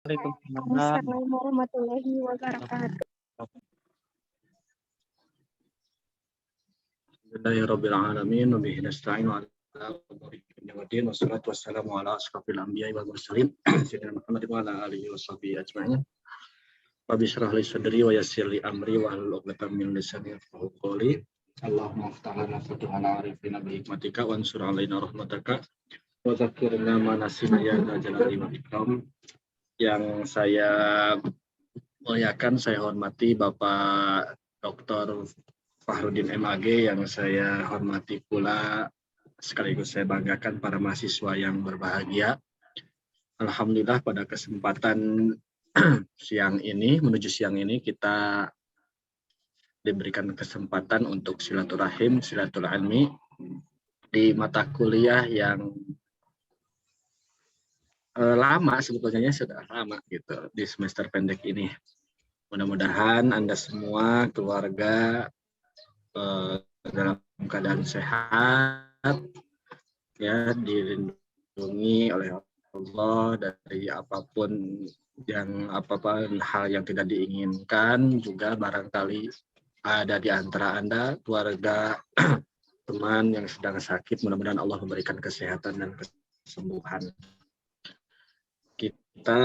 Waalaikumsalam warahmatullahi wabarakatuh. Alhamdulillahirabbil alamin wa bihi nasta'in wa ala alihi wassalatu wassalamu ala asyrafil anbiya'i wal mursalin sayyidina Muhammad wa ala alihi washabihi ajma'in. Rabbi shrah li sadri wa yassir li amri wa hlul 'uqdatam min lisani yafqahu qawli. Allahumma iftah lana futuhana arifina bi hikmatika wa ansur alaina rahmataka wa dzakkirna ma nasina ya dzal jalali wal ikram. Yang saya muliakan, saya hormati Bapak Dr. Fahrudin MAG, yang saya hormati pula sekaligus saya banggakan para mahasiswa yang berbahagia. Alhamdulillah pada kesempatan menuju siang ini kita diberikan kesempatan untuk silaturahim, silaturahmi di mata kuliah yang lama, sebetulnya sudah lama gitu di semester pendek ini. Mudah-mudahan Anda semua keluarga dalam keadaan sehat, ya, dilindungi oleh Allah dari apapun hal yang tidak diinginkan. Juga barangkali ada di antara Anda keluarga teman yang sedang sakit, mudah-mudahan Allah memberikan kesehatan dan kesembuhan. Kita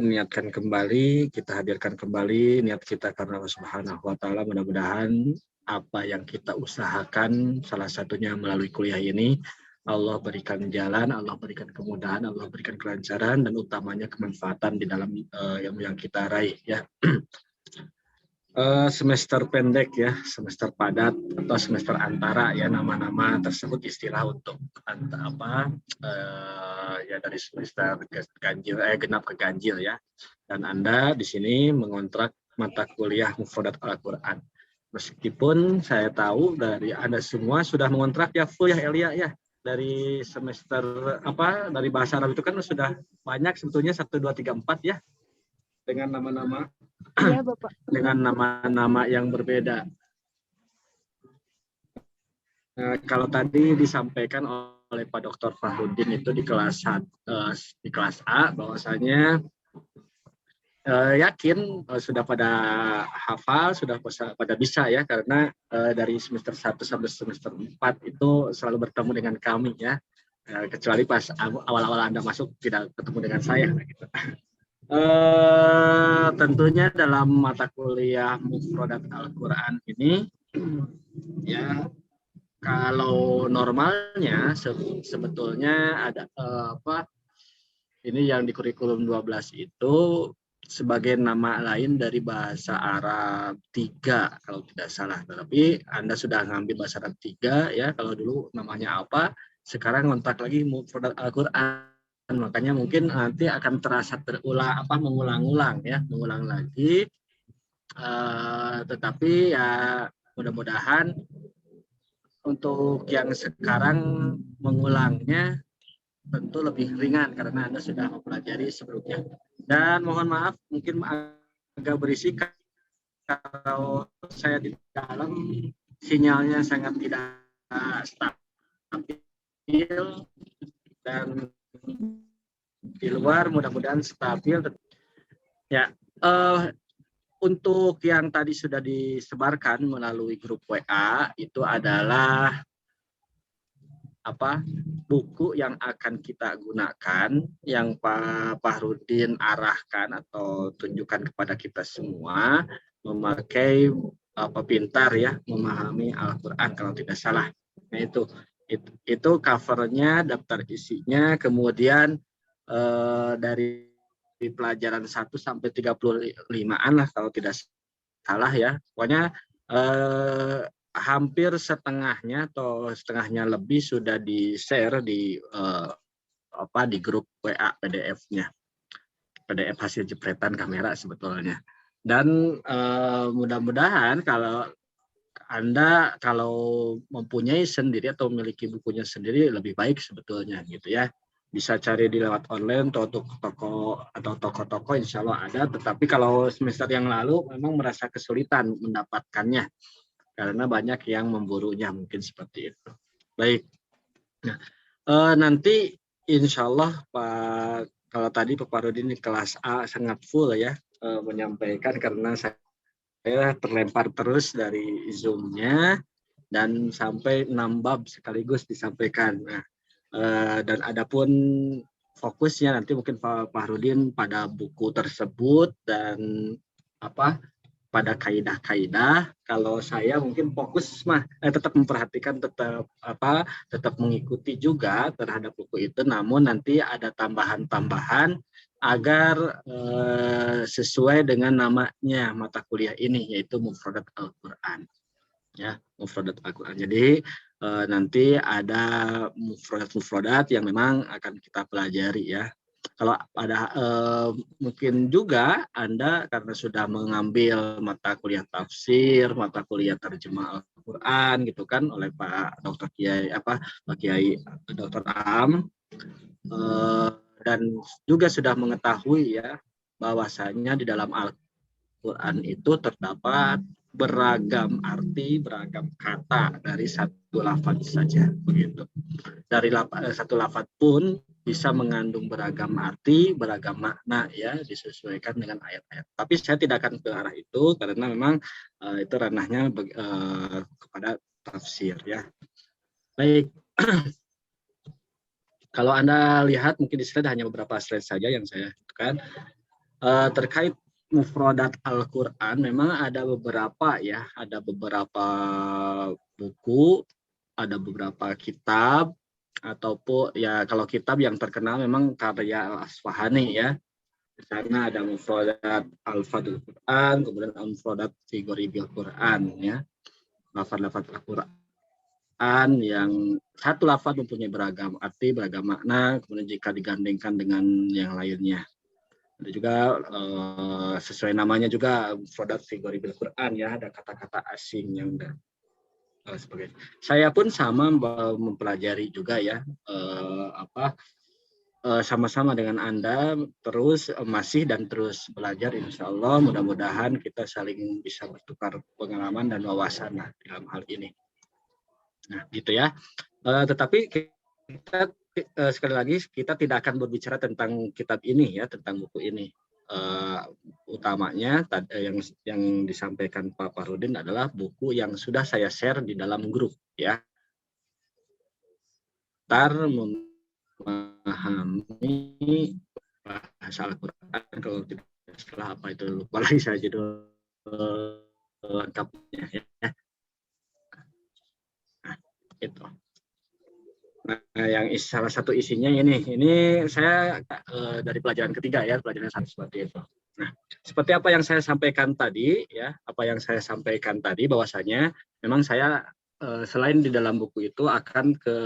niatkan kembali, kita hadirkan kembali niat kita karena Allah Subhanahu wa Ta'ala. Mudah-mudahan apa yang kita usahakan, salah satunya melalui kuliah ini, Allah berikan jalan, Allah berikan kemudahan, Allah berikan kelancaran, dan utamanya kemanfaatan di dalam ilmu yang kita raih, ya. Semester pendek, ya, semester padat atau semester antara, ya, nama-nama tersebut istilah untuk ya dari semester ganjil, genap ke ganjil, ya. Dan Anda di sini mengontrak mata kuliah Mufradat Al-Quran. Meskipun saya tahu dari Anda semua sudah mengontrak ya full, ya Elia, ya. Dari semester dari bahasa Arab itu kan sudah banyak sebetulnya 1, 2, 3, 4, ya. Dengan nama-nama, ya, Bapak, dengan nama-nama yang berbeda. Kalau tadi disampaikan oleh Pak Dr. Fahrudin itu di kelas A, bahwasanya yakin sudah pada hafal, sudah pada bisa, ya, karena dari semester 1 sampai semester 4 itu selalu bertemu dengan kami, ya. Kecuali pas awal-awal Anda masuk tidak ketemu dengan saya, gitu. Tentunya dalam mata kuliah Mufradat Al-Quran ini, ya, kalau normalnya sebetulnya ada ini yang di kurikulum 12 itu sebagai nama lain dari bahasa Arab 3 kalau tidak salah. Tapi Anda sudah ngambil bahasa Arab 3, ya, kalau dulu namanya apa, sekarang ngontak lagi Mufradat Al-Quran. Makanya mungkin nanti akan terasa mengulang-ulang, ya, mengulang lagi. Tetapi ya mudah-mudahan untuk yang sekarang mengulangnya tentu lebih ringan karena Anda sudah mempelajari sebelumnya. Dan mohon maaf mungkin agak berisik kalau saya di dalam sinyalnya sangat tidak stabil, dan di luar mudah-mudahan stabil, ya. Untuk yang tadi sudah disebarkan melalui grup WA itu adalah buku yang akan kita gunakan, yang Pak Fahrudin arahkan atau tunjukkan kepada kita semua, memakai pintar, ya, memahami Al-Quran kalau tidak salah. Nah, itu covernya, daftar isinya, kemudian dari pelajaran 1 sampai 35-an lah kalau tidak salah, ya. Pokoknya hampir setengahnya atau setengahnya lebih sudah di-share di grup WA PDF-nya. PDF hasil jepretan kamera sebetulnya. Dan mudah-mudahan kalau Anda mempunyai sendiri atau memiliki bukunya sendiri lebih baik sebetulnya, gitu, ya. Bisa cari di lewat online atau toko-toko, insya Allah ada. Tetapi kalau semester yang lalu memang merasa kesulitan mendapatkannya karena banyak yang memburunya, mungkin seperti itu. Baik. Nah, nanti insya Allah Pak kalau tadi Pak Parudin di kelas A sangat full ya menyampaikan karena saya terlempar terus dari Zoom-nya dan sampai 6 bab sekaligus disampaikan. Nah, dan adapun fokusnya nanti mungkin Pak Parudin pada buku tersebut dan apa pada kaidah-kaidah. Kalau saya mungkin fokus tetap memperhatikan, tetap mengikuti juga terhadap buku itu, namun nanti ada tambahan-tambahan agar sesuai dengan namanya mata kuliah ini, yaitu Mufradat Al-Quran. Ya, Mufradat Al-Quran. Jadi nanti ada mufradat-mufradat yang memang akan kita pelajari ya. Kalau ada mungkin juga Anda karena sudah mengambil mata kuliah tafsir, mata kuliah terjemah Al-Quran gitu kan oleh Pak Dr. Kiai Pak Kiai Dr. Am, dan juga sudah mengetahui ya bahwasanya di dalam Al-Quran itu terdapat beragam arti, beragam kata dari satu lafaz saja begitu. Dari satu lafaz pun bisa mengandung beragam arti, beragam makna ya, disesuaikan dengan ayat-ayat. Tapi saya tidak akan ke arah itu karena memang itu ranahnya kepada tafsir ya. Baik. Kalau Anda lihat mungkin di slide hanya beberapa slide saja yang saya kan terkait mufradat Al-Quran. Memang ada beberapa ya, ada beberapa buku, ada beberapa kitab, ataupun ya kalau kitab yang terkenal memang karya Al-Asfahani ya. Di sana ada mufradat Al-Fadhil Quran, kemudian Al-Mufradat fi Ghoribil Quran ya. Lafaz-lafaz Al-Quran yang satu lafaz mempunyai beragam arti, beragam makna, kemudian jika digandengkan dengan yang lainnya. Ada juga sesuai namanya juga Mufradat fi Ghoribil Quran ya, ada kata-kata asing yang sebagainya. Saya pun sama mempelajari juga ya sama-sama dengan Anda terus masih dan terus belajar, insya Allah mudah-mudahan kita saling bisa bertukar pengalaman dan wawasan dalam hal ini. Nah gitu ya. Tetapi kita sekali lagi kita tidak akan berbicara tentang kitab ini ya, tentang buku ini. Utamanya yang disampaikan Pak Parudin adalah buku yang sudah saya share di dalam grup ya. Memahami bahasa Al-Quran, kalau tidak salah apa itu lupa lagi saya judul lengkapnya ya. Nah, itu. Nah, yang salah satu isinya ini saya dari pelajaran ketiga ya, pelajaran satu seperti itu. Nah, seperti apa yang saya sampaikan tadi ya, bahwasanya memang saya selain di dalam buku itu akan ke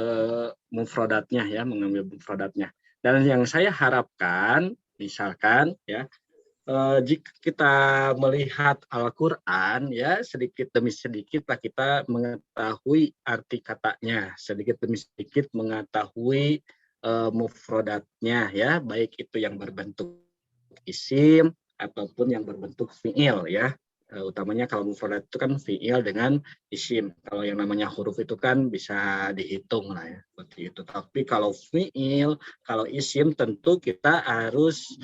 mufradatnya ya, mengambil mufradatnya. Dan yang saya harapkan misalkan ya, jika kita melihat Al-Quran ya, sedikit demi sedikit lah kita mengetahui arti katanya, sedikit demi sedikit mengetahui mufradatnya ya, baik itu yang berbentuk isim ataupun yang berbentuk fiil ya. Utamanya kalau mufradat itu kan fiil dengan isim. Kalau yang namanya huruf itu kan bisa dihitung lah ya, seperti itu. Tapi kalau fiil, kalau isim tentu kita harus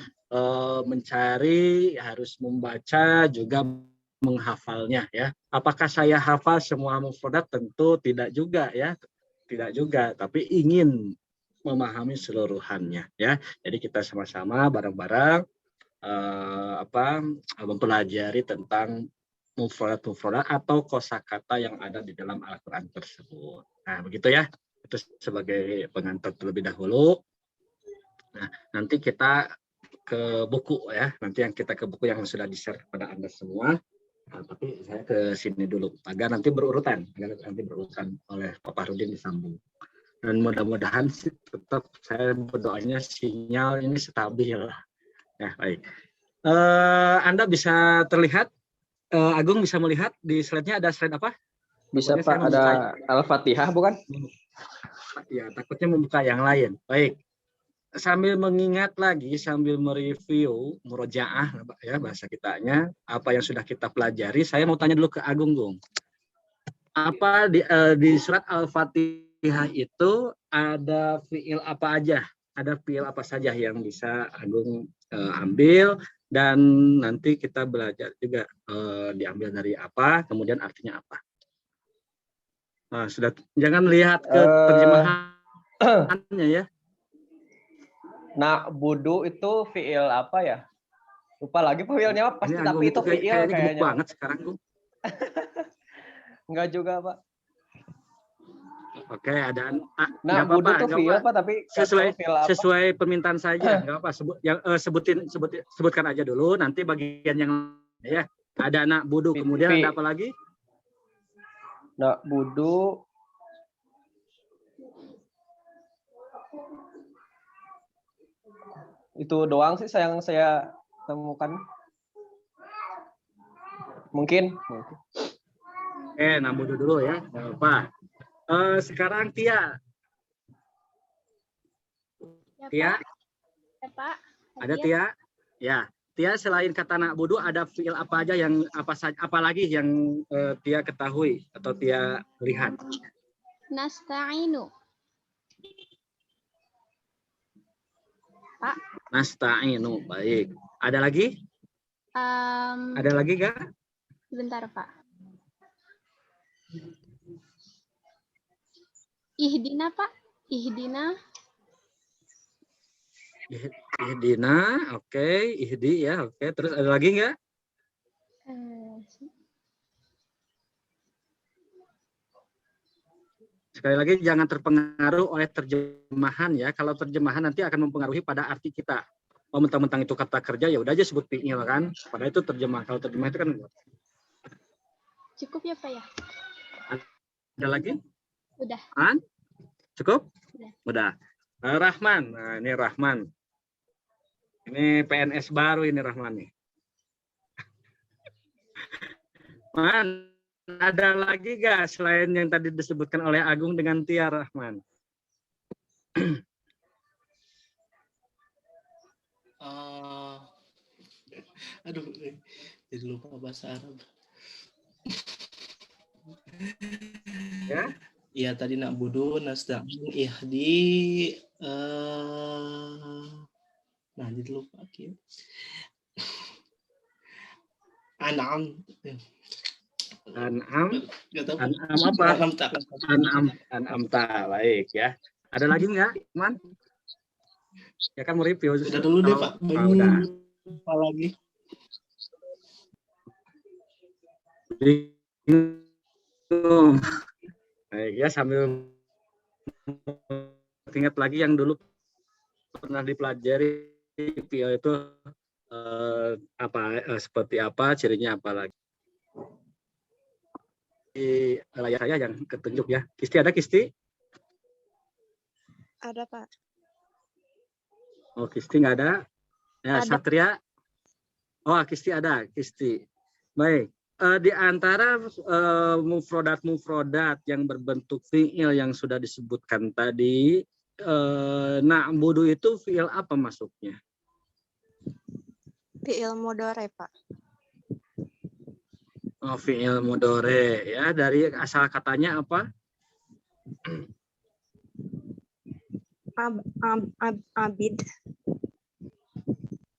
mencari, harus membaca, juga menghafalnya ya. Apakah saya hafal semua mufradat? Tentu tidak juga ya, tidak juga. Tapi ingin memahami seluruhannya ya. Jadi kita sama-sama bareng-bareng mempelajari tentang mufradat atau kosakata yang ada di dalam Al-Quran tersebut. Nah begitu ya. Itu sebagai pengantar terlebih dahulu. Nah nanti kita ke buku ya, nanti kita ke buku yang sudah di-share kepada Anda semua. Nah, tapi saya ke sini dulu agar nanti berurutan oleh Pak Parudin disambung. Dan mudah-mudahan sih tetap saya berdoanya sinyal ini stabil. Ya baik. Anda bisa terlihat, Agung bisa melihat di slide-nya ada slide apa? Bisa Pak, ada Al-Fatihah bukan? Ya takutnya membuka yang lain. Baik. Sambil mengingat lagi, sambil mereview, murojaah ya bahasa kitanya, apa yang sudah kita pelajari, saya mau tanya dulu ke Agung, Gung. Apa di surat Al-Fatihah itu ada fiil apa aja? ada fiil apa saja yang bisa Agung ambil, dan nanti kita belajar juga diambil dari apa, kemudian artinya apa. Nah, sudah, jangan lihat ke terjemahannya ya. Nah, budu itu fiil apa ya? Lupa lagi fiilnya apa, pasti, Ini tapi Agung itu fiil kayaknya gemuk kayaknya. banget sekarang, Gung. Enggak juga, Pak. Oke, ada. Nah, Nggak budu apa-apa, tuh nggak fiil apa. apa, tapi nggak Sesuai tahu fiil apa. sesuai permintaan saja, nggak apa. Sebutkan aja dulu, nanti bagian yang ya. Ada nak budu, kemudian ada apa lagi? Nah, budu. Itu doang sih yang saya temukan. Mungkin. Nah budu dulu ya, nggak apa. Sekarang Tia. Ya, Tia, Pak. Ya, Pak. ada Tia? Ya, Tia selain kata nak budu ada fiil apa aja yang apa lagi yang Tia ketahui atau Tia lihat? Nasta'inu. Pak. Nasta'inu, baik. Ada lagi? Ada lagi nggak? Sebentar, Pak. Ihdina, Pak. Ihdina. Ihdina, oke. Ihdi ya, oke. Terus ada lagi nggak? Sekali lagi jangan terpengaruh oleh terjemahan ya. Kalau terjemahan nanti akan mempengaruhi pada arti kita. Oh, mentang-mentang itu kata kerja ya udah aja sebut fi'il kan. Padahal itu terjemah. Kalau terjemah itu kan Cukup ya, Pak ya? ada lagi? Udah. Cukup? Udah. Rahman. Nah, ini Rahman. Ini PNS baru ini Rahman nih. Man, ada lagi gak selain yang tadi disebutkan oleh Agung dengan Tia, Rahman? Aduh, jadi lupa bahasa Arab. Ya? Iya tadi nak budu, nasta'in, ihdi, nah jadi lupa gitu. An'am. An'am. Gak tahu. An'am apa? An'am tak, baik ya. Ada lagi nggak, Man? Ya kan mau review. Udah dulu deh, Pak. Udah. Apa lagi? Baik ya, sambil ingat lagi yang dulu pernah dipelajari PO itu seperti apa, cirinya apa lagi. Di layar saya yang ketunjuk ya. Kisti ada, Kisti? Ada, Pak. Oh, Kisti nggak ada. Ya, Ada. Satria. Oh, Kisti ada, Kisti. Baik. Di antara mufrodat yang berbentuk fiil yang sudah disebutkan tadi, na'budu itu fiil apa masuknya? Fi'il mudhari, Pak. Oh, fiil mudhari ya. Dari asal katanya apa? Abid.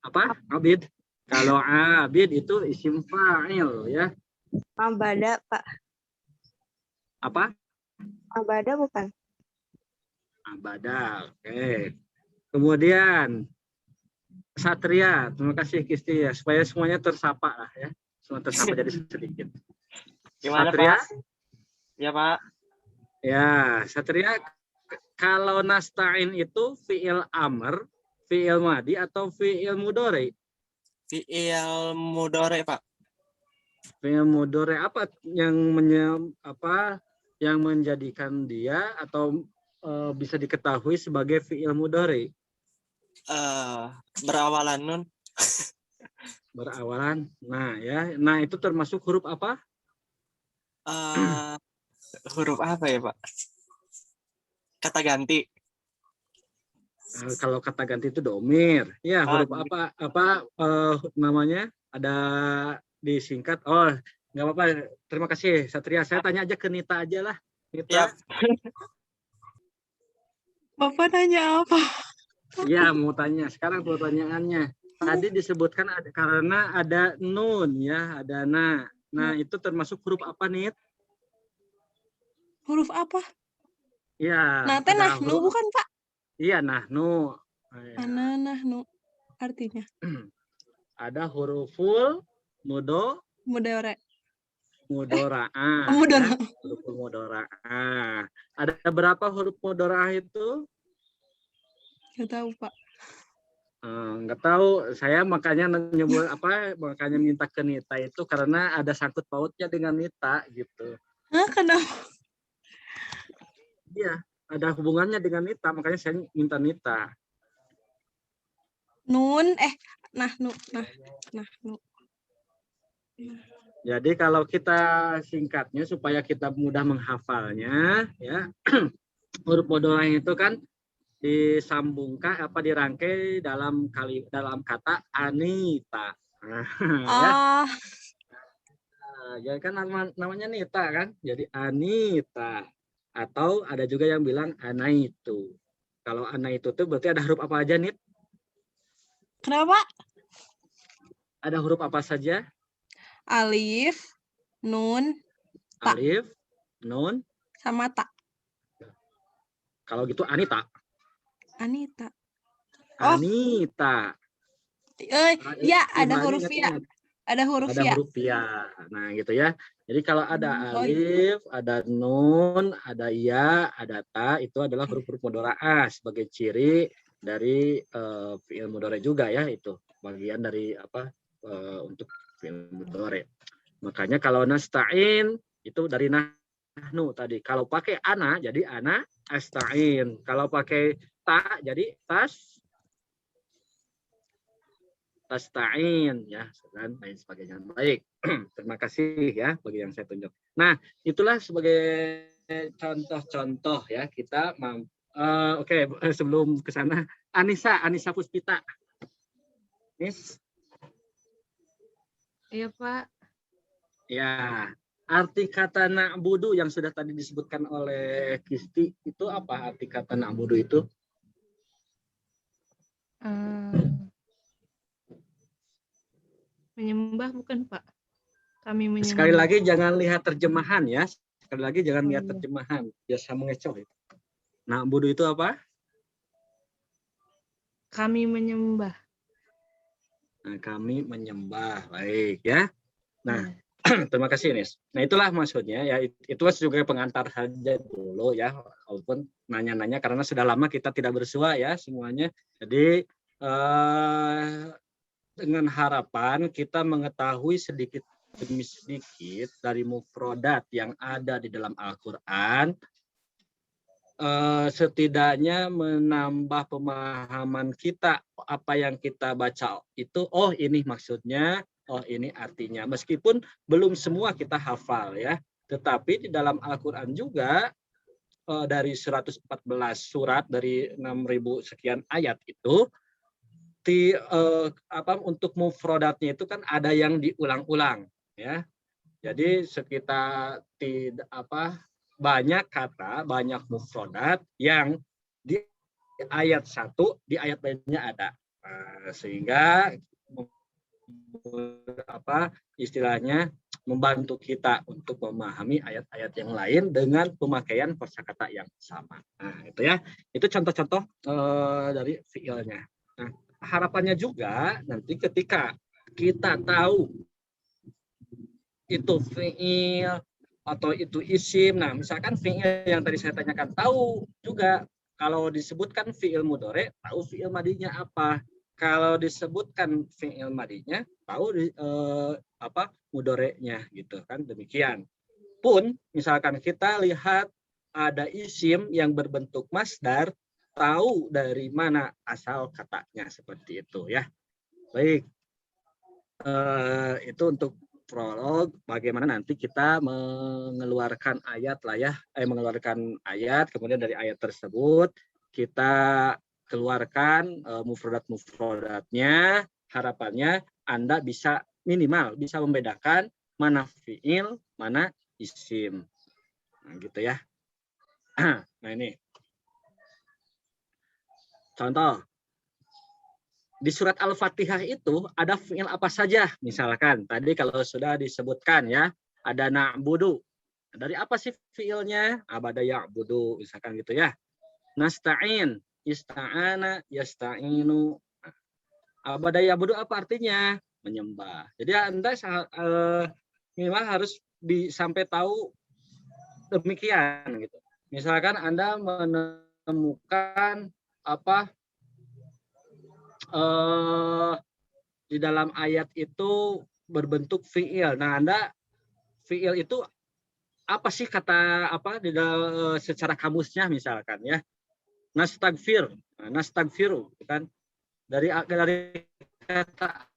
Apa? Abid. Kalau abid itu isim fa'il ya. Abada, Pak. Apa? Abada bukan? Abada. Oke. Kemudian Satria, terima kasih Kisti ya, supaya semuanya tersapa lah ya. Semua tersapa jadi sedikit. Gimana, Satria? Pak? Ya, Pak. Ya, Satria, kalau nasta'in itu fi'il amr, fi'il madi atau fi'il mudhari? Fi'il mudhari, Pak. Fi'il mudhari apa yang menjadikan dia atau bisa diketahui sebagai fi'il mudhari? Berawalan nun. Berawalan. Nah, ya. Nah, itu termasuk huruf apa? Huruf apa ya, Pak? Kata ganti. Kalau kata ganti itu domir. Ya, huruf apa namanya? Ada disingkat. Oh, nggak apa-apa. Terima kasih, Satria. Saya tanya aja ke Nita aja lah. Nita. Bapak nanya apa? Iya, mau tanya. Sekarang pertanyaannya. Tadi disebutkan ada, karena ada nun ya, ada na. Nah, itu termasuk huruf apa nih? Huruf apa? Iya, Nah, teh ada nahnu huruf. bukan, Pak? Iya, nahnu. Mana nahnu artinya? Ada huruful Mudore. mudora'ah. Mudore. Ya, huruful mudora'ah. Ada berapa huruf mudora'ah itu? Gak tahu, Pak. Nggak tahu, saya makanya makanya minta ke Nita itu karena ada sangkut pautnya dengan Nita gitu. Hah, kenapa? Iya, ada hubungannya dengan Nita, makanya saya minta Nita. Nun, nahnu. Jadi kalau kita singkatnya supaya kita mudah menghafalnya, ya huruf mudora'ah itu kan disambungkan dirangkai dalam kata Anita. Ya. Jadi kan namanya Nita kan, jadi Anita. Atau ada juga yang bilang Anaitu. Kalau Anaitu itu berarti ada huruf apa aja, Nit? Kenapa? Ada huruf apa saja? Alif, nun, Ta. Alif, nun, sama ta. kalau gitu Anita. Anita. Oh. Anita. Ya, ada huruf ya. ya. Ada huruf Ada ya. huruf ya. Nah, gitu ya. Jadi kalau ada Oh, alif, ada nun, ada ya, ada ta, itu adalah huruf-huruf mudora'ah sebagai ciri dari fi'il mudhari juga ya, itu bagian dari untuk fi'il mudhari. Makanya kalau nasta'in itu dari nahnu tadi. Kalau pakai ana jadi ana asta'in. Kalau pakai ta jadi tasta'in ya, dan lain sebagainya. Baik. Terima kasih ya bagi yang saya tunjuk. Nah, itulah sebagai contoh-contoh ya kita oke, sebelum ke sana Anissa Puspita. Nis. Iya, Pak. Ya, arti kata na'budu yang sudah tadi disebutkan oleh Kisti itu apa arti kata na'budu itu? Menyembah bukan, Pak? Kami menyembah. Sekali lagi jangan lihat terjemahan ya. Sekali lagi jangan lihat terjemahan. Biasa mengecoh itu. Na'budu itu apa? Kami menyembah. Nah, kami menyembah. Baik ya. Nah, terima kasih Nis. Nah, itulah maksudnya ya, itu juga pengantar saja dulu ya, walaupun nanya-nanya karena sudah lama kita tidak bersua ya semuanya. Jadi dengan harapan kita mengetahui sedikit demi sedikit dari mufrodat yang ada di dalam Al-Qur'an, setidaknya menambah pemahaman kita apa yang kita baca itu, oh ini maksudnya, oh ini artinya, meskipun belum semua kita hafal ya, tetapi di dalam Al-Qur'an juga dari 114 surat dari 6.000 sekian ayat itu untuk mufrodatnya itu kan ada yang diulang-ulang ya. Jadi sekitar banyak kata, banyak mufrodat yang di ayat 1, di ayat lainnya ada. Sehingga istilahnya membantu kita untuk memahami ayat-ayat yang lain dengan pemakaian kosakata yang sama. Nah, itu ya. Itu contoh-contoh dari fiilnya. Nah, harapannya juga nanti ketika kita tahu itu fiil atau itu isim, nah misalkan fiil yang tadi saya tanyakan, tahu juga kalau disebutkan fiil mudhari, tahu fiil madinya apa. Kalau disebutkan fiil madinya, tahu mudhari'nya gitu kan, demikian. Pun misalkan kita lihat ada isim yang berbentuk masdar, tahu dari mana asal katanya, seperti itu ya. Baik, itu untuk prolog bagaimana nanti kita mengeluarkan ayat lah ya, mengeluarkan ayat, kemudian dari ayat tersebut kita keluarkan mufrodat-mufrodatnya. Harapannya Anda bisa minimal bisa membedakan mana fiil, mana isim. Nah, gitu ya. Nah, ini contoh di surat Al-Fatihah itu ada fi'il apa saja? Misalkan tadi kalau sudah disebutkan ya, ada na'budu. Dari apa sih fi'ilnya? Abada ya'budu, misalkan gitu ya. Nasta'in, ista'ana, yasta'inu. Abada ya'budu apa artinya? Menyembah. Jadi Anda memang harus sampai tahu demikian gitu. Misalkan Anda menemukan apa di dalam ayat itu berbentuk fi'il. Nah, Anda fi'il itu apa sih kata apa di dalam secara kamusnya misalkan ya. Nastagfir, nastagfiru kan dari kata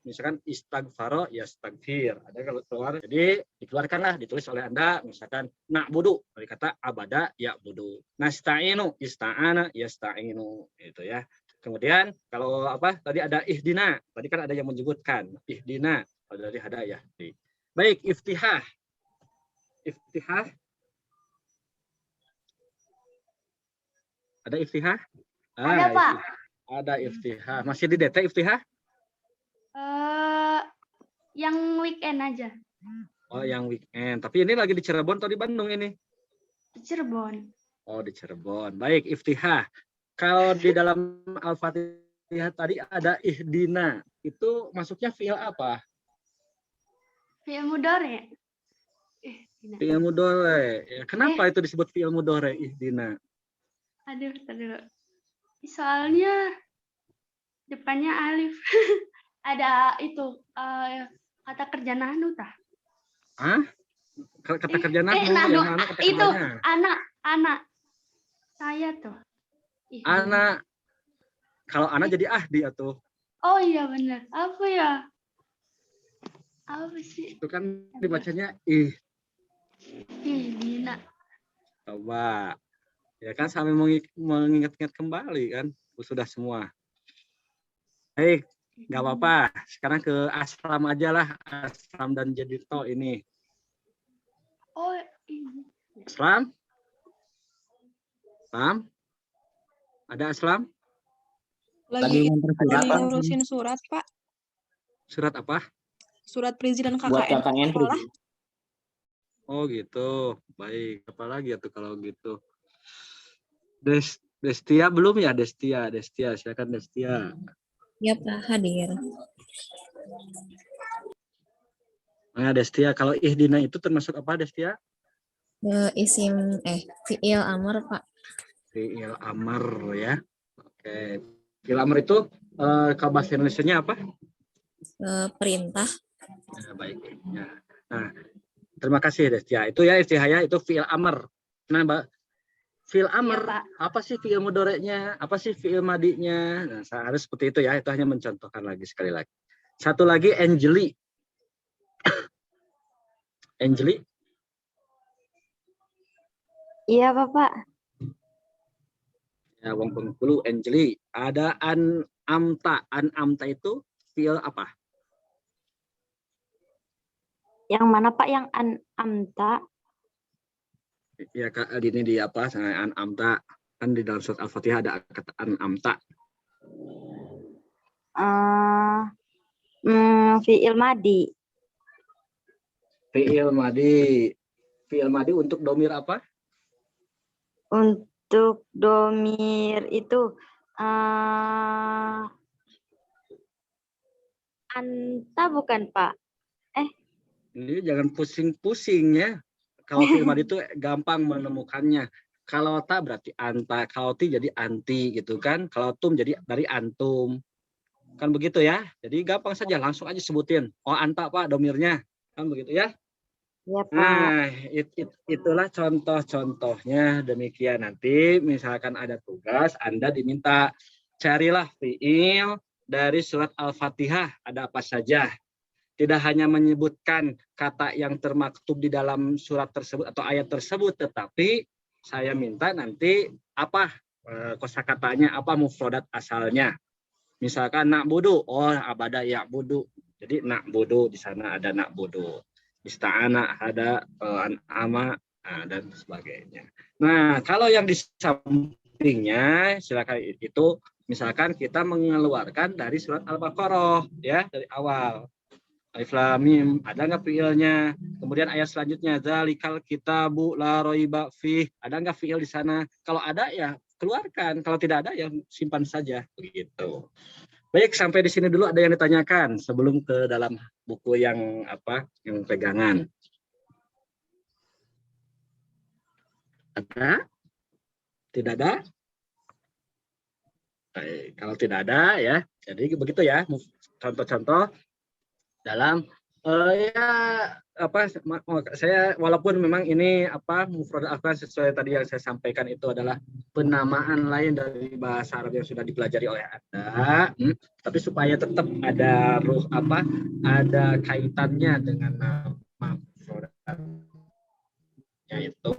misalkan istagfaro ya stagfir ada kalau keluar jadi dikeluarkanlah ditulis oleh Anda misalkan na'budu dari kata abada ya budu nasta'inu ista'ana yasta'inu itu ya. Kemudian kalau apa tadi ada ihdina tadi kan ada yang menyebutkan ihdina dari hadayah. Baik, iftihah ada iftihah Ada, Pak. Ada iftihah masih di data iftihah. Yang weekend aja. Oh, yang weekend. Tapi ini lagi di Cirebon atau di Bandung ini? Di Cirebon. Oh, di Cirebon. Baik, iftihah. Kalau di dalam Al-Fatihah tadi ada ihdina. Itu masuknya fi'il apa? Fi'il mudhari. Fi'il mudhari. Ya, kenapa itu disebut fi'il mudhari ihdina? Aduh, tadi. Soalnya depannya alif. Ada itu kata kerja nahnu tah. Hah? Kata kerja nahnu nahnu yang mana kata itu kerjanya? anak saya tuh. Anak. Kalau anak jadi ahdi atau? Oh iya benar. Apa ya? Apa sih? Itu kan dibacanya Dina. Coba. Ya kan sampai mengingat-ingat kembali kan. Sudah semua. Baik. Nggak apa-apa. Sekarang ke Aslam aja lah. Aslam dan Jadirto ini. Oh ini. Aslam? Aslam? Ada Aslam? Lagi surat, Pak. ngurusin surat, Pak. Surat apa? Surat perizinan Buat KKN KKN sekolah. Oh gitu. Baik. Apa lagi ya tuh kalau gitu? Destia belum ya? Destia. Silakan Destia. Ya Pak, hadir. Nah, Destia, kalau ihdina itu termasuk apa, Destia? Fi'il amar, Pak. Fi'il amar ya. Oke. Fi'il amar itu kalau bahasa Indonesianya apa? Perintah. Nah, baik. Ya. Nah, terima kasih Destia. Itu ya istihaya itu fi'il amar. Nah, Mbak, fi'il amar, Iya, Pak. apa sih fi'il mudhari'nya? Apa sih fi'il madinya? Nah, harus seperti itu ya. Itu hanya mencontohkan lagi sekali lagi. Satu lagi Angeli. Angeli? Iya, Bapak. Ya, Wong Bengkulu, Angeli. Ada an'amta. An'amta itu fi'il apa? Yang mana, Pak? Yang an'amta? Ya Kak, ini di apa? An'amta. Kan di dalam surat Al-Fatihah ada kata an'amta. Fi'il madi. Fi'il madi. Fi'il madi untuk domir apa? Untuk domir itu anta bukan, Pak? Ini jangan pusing-pusing ya. Kalau fi'il madi itu gampang menemukannya. Kalau ta berarti anta, kalau ti jadi anti gitu kan. Kalau tum jadi dari antum. Kan begitu ya. Jadi gampang saja, langsung aja sebutin. Oh, anta Pak domirnya. Kan begitu ya. Iya, Pak. Nah, itulah contoh-contohnya. Demikian nanti misalkan ada tugas, Anda diminta carilah fi'il dari surat Al-Fatihah. Ada apa saja. Tidak hanya menyebutkan kata yang termaktub di dalam surat tersebut atau ayat tersebut, tetapi saya minta nanti apa kosakatanya, apa mufradat asalnya. Misalkan na'budu, oh abada ya'budu. Jadi na'budu di sana ada na'budu. Ista'ana ada an'ama dan sebagainya. Nah, kalau yang di sampingnya silakan itu misalkan kita mengeluarkan dari surat Al-Baqarah ya, dari awal. Alif lam mim, ada nggak fiilnya? Kemudian ayat selanjutnya zalikal kitabu la raiba fih, ada nggak fiil di sana? Kalau ada ya keluarkan, kalau tidak ada ya simpan saja begitu. Baik, sampai di sini dulu ada yang ditanyakan sebelum ke dalam buku yang yang pegangan. Ada? Tidak ada? Baik, kalau tidak ada ya, jadi begitu ya. Contoh-contoh dalam saya walaupun memang ini mufrad af'al sesuai tadi yang saya sampaikan itu adalah penamaan lain dari bahasa Arab yang sudah dipelajari oleh Anda, tapi supaya tetap ada ada kaitannya dengan nama mufradnya itu,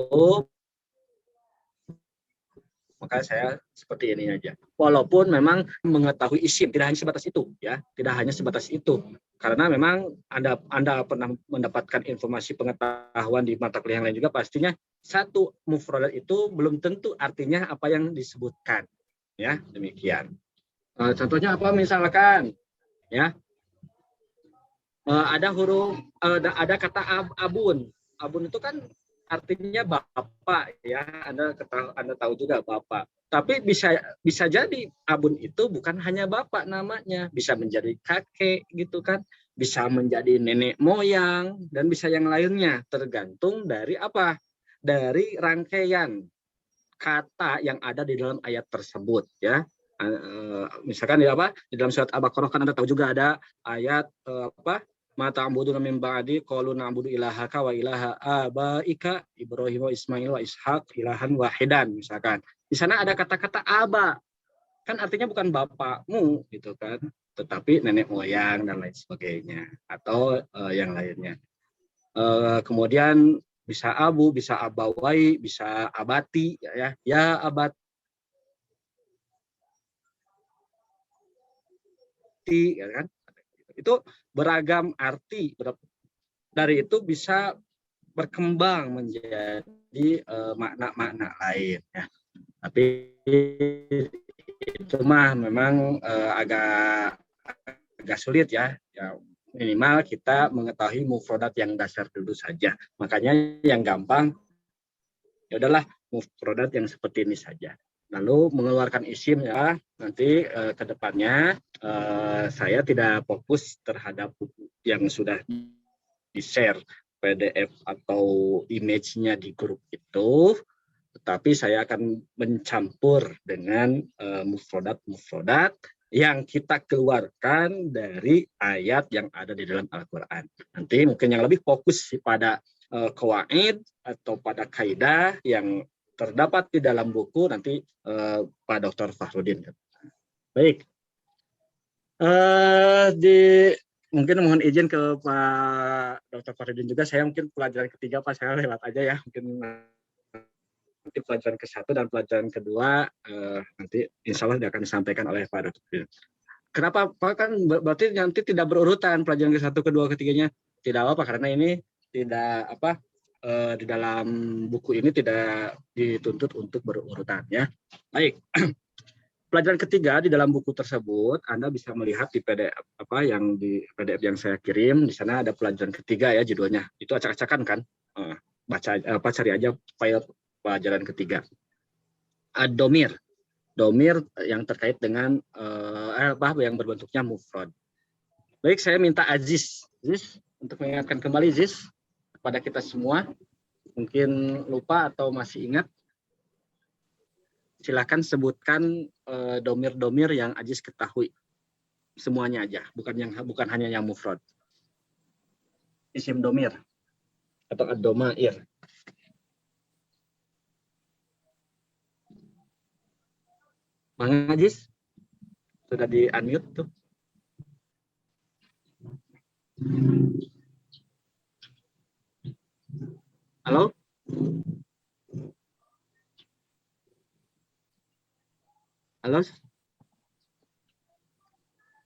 maka saya seperti ini aja. Walaupun memang mengetahui isim tidak hanya sebatas itu ya, tidak hanya sebatas itu. Karena memang Anda pernah mendapatkan informasi pengetahuan di mata kuliah yang lain juga, pastinya satu mufradat itu belum tentu artinya apa yang disebutkan. Ya, demikian. Contohnya apa misalkan ya. Ada huruf ada kata abun. Abun itu kan artinya bapak ya. Anda tahu juga bapak. Tapi bisa jadi abun itu bukan hanya bapak namanya, bisa menjadi kakek gitu kan, bisa menjadi nenek moyang dan bisa yang lainnya, tergantung dari dari rangkaian kata yang ada di dalam ayat tersebut ya. Misalkan di dalam surat Al-Baqarah kan Anda tahu juga ada ayat ma ta'buduna min ba'di qalu na'budu ilahaka wa ilaha abaika Ibrahim wa Ismail wa Ishaq ilahan wahidan misalkan. Di sana ada kata-kata aba. Kan artinya bukan bapakmu gitu kan, tetapi nenek moyang dan lain sebagainya atau yang lainnya. Kemudian bisa abu, bisa abawai, bisa abati ya abati ya kan. Itu beragam arti, dari itu bisa berkembang menjadi makna-makna lain ya. Tapi itu memang agak sulit ya. Minimal kita mengetahui mufradat yang dasar dulu saja. Makanya yang gampang ya udahlah mufradat yang seperti ini saja. Lalu mengeluarkan isim ya, nanti ke depannya saya tidak fokus terhadap buku yang sudah di-share PDF atau image-nya di grup itu, tetapi saya akan mencampur dengan mufradat yang kita keluarkan dari ayat yang ada di dalam Al-Quran. Nanti mungkin yang lebih fokus pada qawaid atau pada kaidah yang terdapat di dalam buku nanti Pak Dr. Fahrudin. Baik. Mungkin mohon izin ke Pak Dr. Fahrudin juga, saya mungkin pelajaran ketiga Pak, saya lewat aja ya, mungkin nanti pelajaran ke-1 dan pelajaran kedua nanti insya Allah akan disampaikan oleh Pak Dr. Kenapa Pak? Kan berarti nanti tidak berurutan pelajaran ke-1, kedua, ketiganya. Tidak apa karena ini tidak di dalam buku ini tidak dituntut untuk berurutan ya. Baik. Pelajaran ketiga di dalam buku tersebut Anda bisa melihat di PDF di PDF yang saya kirim, di sana ada pelajaran ketiga ya judulnya. Itu acak-acakan kan? Cari aja file pelajaran ketiga. Domir yang terkait dengan yang berbentuknya mufrad. Baik, saya minta Aziz untuk mengingatkan kembali Aziz kepada kita semua, mungkin lupa atau masih ingat, silakan sebutkan domir-domir yang Aziz ketahui, semuanya aja, bukan hanya yang mufrad. Isim domir atau ad-domair. Bang Aziz sudah di unmute tuh. Halo? Halo?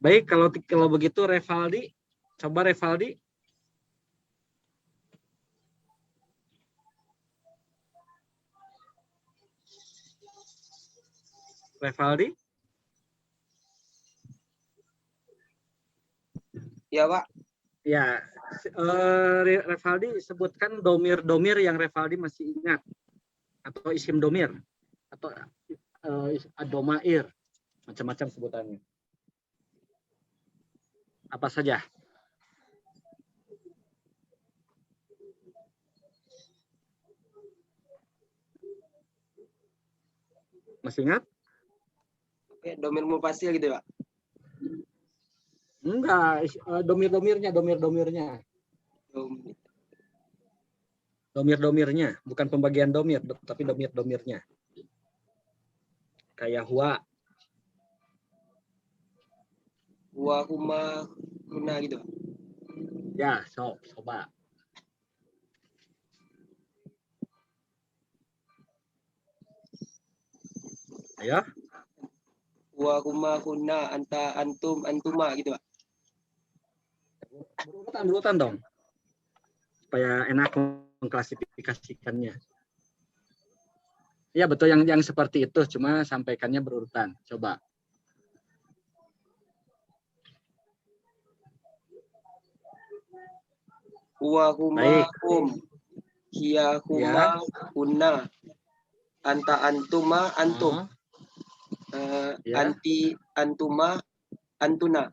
Baik, kalau begitu Revaldi, coba Revaldi. Revaldi? Ya, Pak. Ya, Revaldi sebutkan domir-domir yang Revaldi masih ingat, atau isim domir, atau domair, macam-macam sebutannya. Apa saja? Masih ingat? Ya, domir mufasil gitu, Pak. Enggak, domir-domirnya. Domir-domirnya, bukan pembagian domir, tapi domir-domirnya. Kayak huwa. Huwa, huma, kuna gitu. Ya, coba. Ayo. Huwa, huma, kuna, anta, antum, antuma gitu, Pak. Berurutan dong. Supaya enak mengklasifikasikannya. Ya, betul yang seperti itu, cuma sampaikannya berurutan. Coba. Huwa, huma, Baik. hum. Hiya, huma, kuna. Anta, antuma, antum. Ya. Anti, antuma, antuna.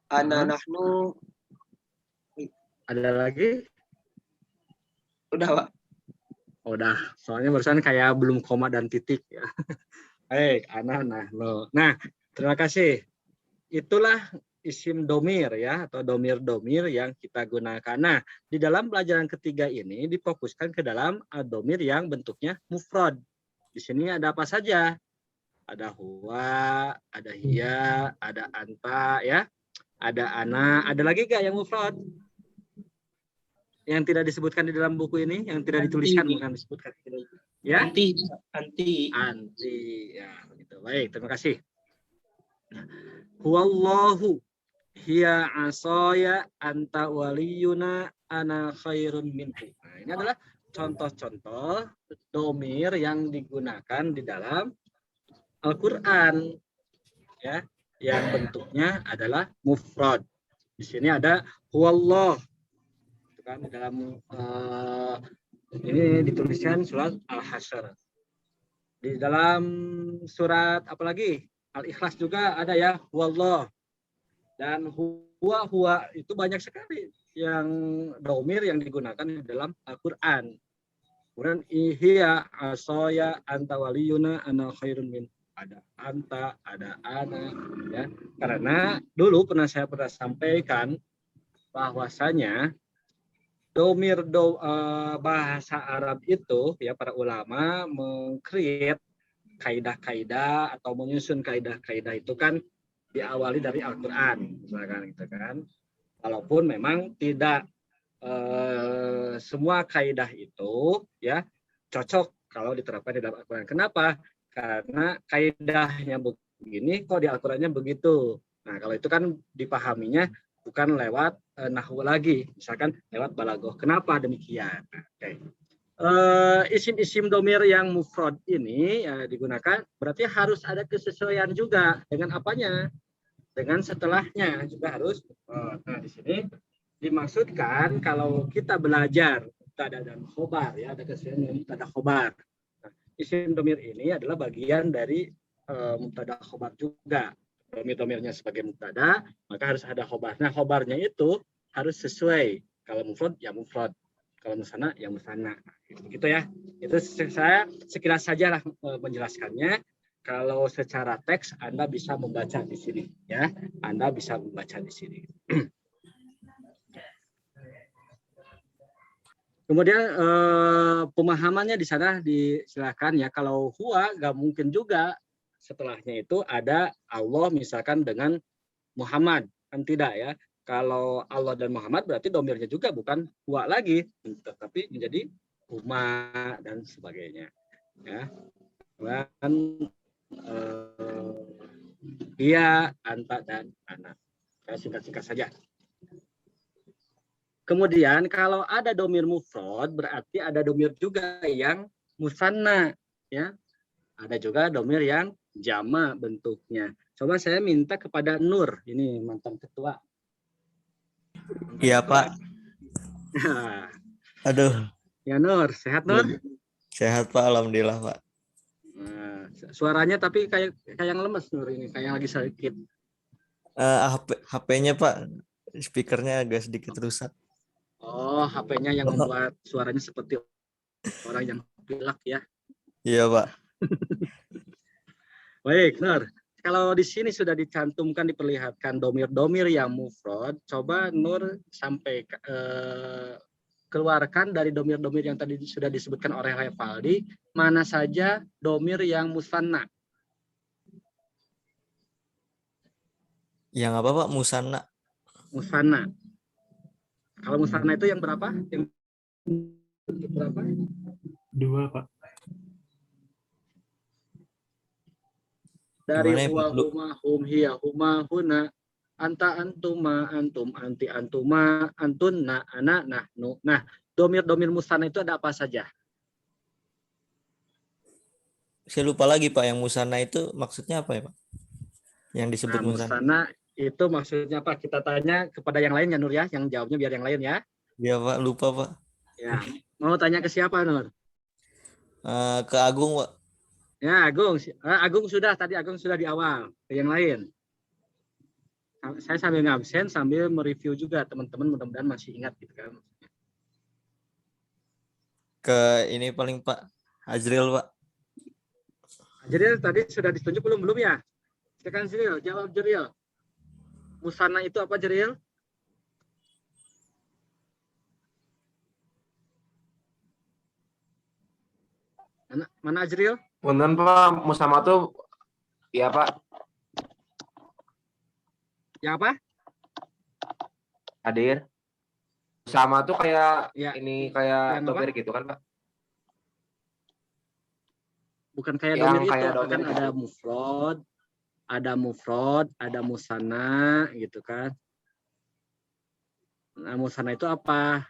Ana, nahnu. Ada lagi? Udah, Pak. Udah, soalnya barusan kayak belum koma dan titik ya. Baik, no. Nah, terima kasih. Itulah isim domir ya, atau domir-domir yang kita gunakan. Nah, di dalam pelajaran ketiga ini difokuskan ke dalam domir yang bentuknya mufrad. Di sini ada apa saja? Ada huwa, ada hiya, ada anta ya, ada ana. Ada lagi nggak yang mufrad? Yang tidak disebutkan di dalam buku ini, yang tidak dituliskan, bukan disebutkan. Ya? Anti. Ya, begitu. Baik, terima kasih. Huwallahu hiya asaya anta waliyuna ana khairun minhu. Nah, ini adalah contoh-contoh domir yang digunakan di dalam Al-Quran, ya, yang bentuknya adalah mufrad. Di sini ada huwallah. Kan di dalam ini dituliskan surat Al-Hasyr. Di dalam surat apalagi Al-Ikhlas juga ada ya, huwallah. Dan huwa itu banyak sekali yang domir yang digunakan di dalam Al-Qur'an. Kemudian hiya asaya anta waliyuna ana khairun min. Ada anta, ada ana ya. Karena dulu saya pernah sampaikan bahwasanya domir bahasa Arab itu ya, para ulama meng-create kaidah-kaidah atau menyusun kaidah-kaidah itu kan diawali dari Al-Qur'an misalkan gitu kan. Walaupun memang tidak semua kaidah itu ya cocok kalau diterapkan di dalam Al-Qur'an. Kenapa? Karena kaidahnya begini kok di Al-Qur'annya begitu. Nah, kalau itu kan dipahaminya bukan lewat nahwu lagi, misalkan lewat balaghah. Kenapa demikian? Oke. Isim-isim domir yang mufrad ini digunakan berarti harus ada kesesuaian juga dengan apanya? Dengan setelahnya juga harus. Nah, di sini dimaksudkan kalau kita belajar mubtada dan khobar ya, ada kesesuaian dengan mubtada khobar. Nah, isim domir ini adalah bagian dari mubtada khobar juga. Domir-domirnya sebagai mubtada, maka harus ada khobar. Nah, khobarnya itu harus sesuai. Kalau mufrad ya mufrad, kalau musanna ya musanna. Gitu ya. Itu saya sekilas saja lah menjelaskannya. Kalau secara teks Anda bisa membaca di sini ya. Anda bisa membaca di sini. Kemudian pemahamannya di sana disilakan ya. Kalau huwa nggak mungkin juga setelahnya itu ada Allah misalkan dengan Muhammad, kan tidak ya. Kalau Allah dan Muhammad berarti domirnya juga bukan huwa lagi, tetapi menjadi huma dan sebagainya. Ya. Dan dia, anta dan anak. Saya singkat-singkat saja. Kemudian kalau ada domir mufrad berarti ada domir juga yang musanna, ya. Ada juga domir yang jama bentuknya. Coba saya minta kepada Nur, ini mantan ketua. Iya, Pak. Aduh, Ya Nur, sehat Nur? sehat Pak, alhamdulillah Pak. Nah, suaranya tapi kayak yang lemes Nur ini, kayak lagi sakit. HP-nya Pak, speakernya agak sedikit rusak. Oh, HP-nya yang membuat suaranya seperti orang yang pilek ya. Iya Pak. Baik, Nur. Kalau di sini sudah dicantumkan, diperlihatkan domir-domir yang mufrad, coba Nur sampai keluarkan dari domir-domir yang tadi sudah disebutkan oleh Revaldi, mana saja domir yang musanna. Yang apa Pak? Musanna. Musanna. Kalau musanna itu yang berapa? Yang berapa? 2, Pak. Dari Gimana ya, huwa, Pak? huma, hum, hiya, huma, huna, anta, antuma, antum, anti, antuma, antunna, ana, nahnu. Nah, domir-domir musanna itu ada apa saja? Saya lupa lagi Pak, yang musanna itu maksudnya apa ya Pak? Yang disebut Nah, musanna. musanna itu maksudnya apa? Kita tanya kepada yang lain ya Nur ya, yang jawabnya biar yang lain ya. Iya Pak, lupa Pak. Ya, mau tanya ke siapa Nur? Ke Agung Pak. Ya, Agung. Agung sudah, tadi Agung sudah di awal. Ke yang lain. Saya sambil ngabsen, sambil mereview juga teman-teman, mudah-mudahan masih ingat gitu kan. Ke ini paling Pak, Azril Pak. Jadi tadi sudah ditunjuk belum ya? Silakan Jeril, jawab Jeril. Musanna itu apa Jeril? Mana Azril? Punten Pak, musama tuh ya Pak, Ya apa? hadir. Musama tuh kayak Ya. ini kayak Yang domir apa? gitu kan Pak? Bukan kayak Yang domir itu, kayak kan domir ada gitu. mufrad, ada musanna gitu kan. Nah, musanna itu apa?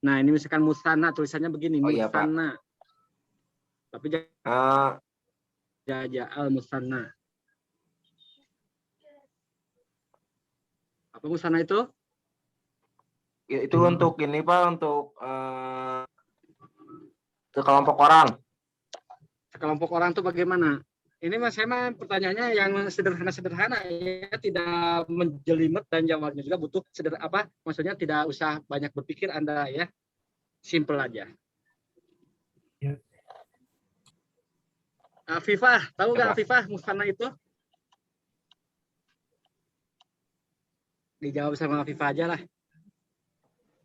Nah, ini misalkan musanna tulisannya begini, Oh, iya, Pak. musanna. Tapi al musanna. Apa musanna itu? Itu untuk ini Pak, untuk sekelompok orang. Sekelompok orang itu bagaimana? Ini mas saya mah pertanyaannya yang sederhana-sederhana ya, tidak menjelimet dan jawabnya juga butuh maksudnya tidak usah banyak berpikir Anda ya. Simple aja. Ya. Afifah, tahu nggak Apa? Afifah musanna itu? Dijawab sama Afifah aja lah.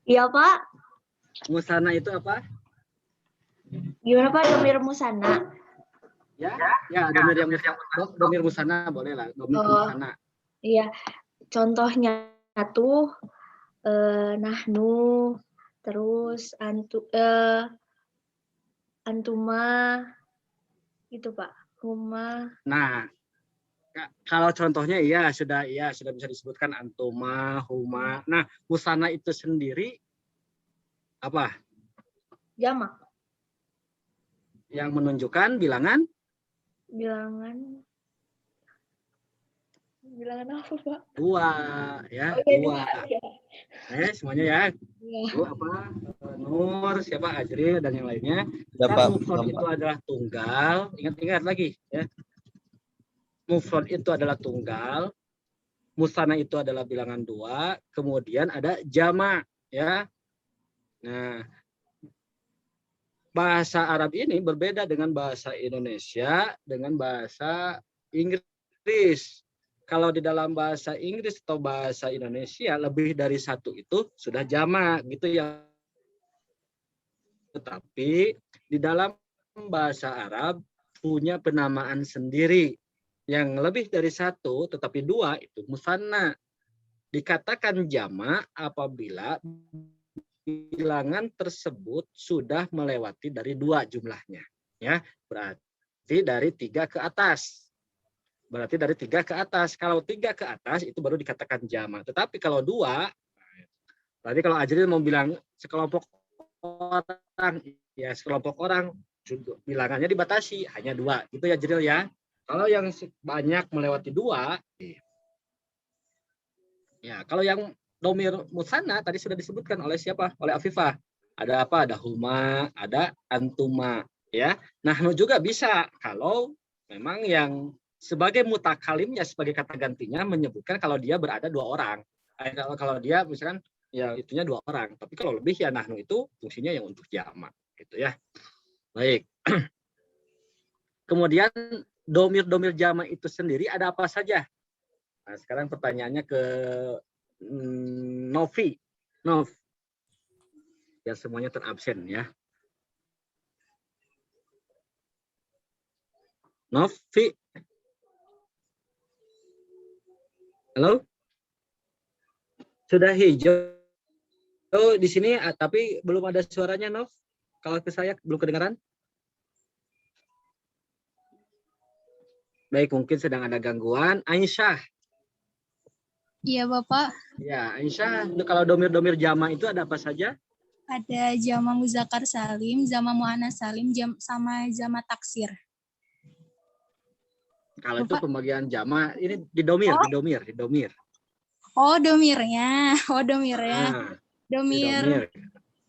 Iya, Pak. Musanna itu apa? Gimana, Pak? Domir musanna. Ya, domir musanna boleh lah, domir Oh. musanna. Iya. Contohnya tuh nahnu, terus antuma, gitu Pak. Huma. Nah, kalau contohnya sudah bisa disebutkan antuma, huma. Nah, musanna itu sendiri apa? Jamak. Yang menunjukkan bilangan Bilangan apa, Pak? 2 ya, Oh, iya, 2. iya. Semuanya ya. Iya. Itu apa? Nur, siapa Azril dan yang lainnya. Ya, Dan Pak. mufrad itu adalah tunggal. Ingat lagi ya. Mufrad itu adalah tunggal. Musanna itu adalah bilangan 2. Kemudian ada jama ya. Nah, bahasa Arab ini berbeda dengan bahasa Indonesia dengan bahasa Inggris. Kalau di dalam bahasa Inggris atau bahasa Indonesia lebih dari satu itu sudah jamak gitu ya. Tetapi di dalam bahasa Arab punya penamaan sendiri. Yang lebih dari satu tetapi 2 itu musanna. Dikatakan jamak apabila bilangan tersebut sudah melewati dari 2 jumlahnya. Ya, berarti dari 3 ke atas. Kalau 3 ke atas itu baru dikatakan jamak. Tetapi kalau 2, berarti kalau Ajril mau bilang sekelompok orang, bilangannya dibatasi hanya 2 gitu ya Jiril ya. Kalau yang banyak melewati 2 ya, kalau yang domir musanna tadi sudah disebutkan oleh siapa? Oleh Afifah. Ada apa? Ada huma, ada antuma ya. Nahnu juga bisa kalau memang yang sebagai mutakalimnya, sebagai kata gantinya menyebutkan kalau dia berada 2 orang. Kalau dia misalkan ya itunya 2 orang, tapi kalau lebih ya nahnu itu fungsinya yang untuk jamak gitu ya. Baik. Kemudian domir-domir jamak itu sendiri ada apa saja? Nah, sekarang pertanyaannya ke Novi. Nov. Ya semuanya terabsen ya. Novi. Halo? Sudah hijau di sini tapi belum ada suaranya Nov. Kalau ke saya belum kedengaran. Baik, mungkin sedang ada gangguan. Aisyah. Iya, Bapak. Ya, Aisyah, kalau domir-domir jama itu ada apa saja? Ada jama muzakkar salim, jama muannas salim, sama jama taksir. Kalau Bapak? itu pembagian jama, ini di domir. Oh, domirnya. Ah,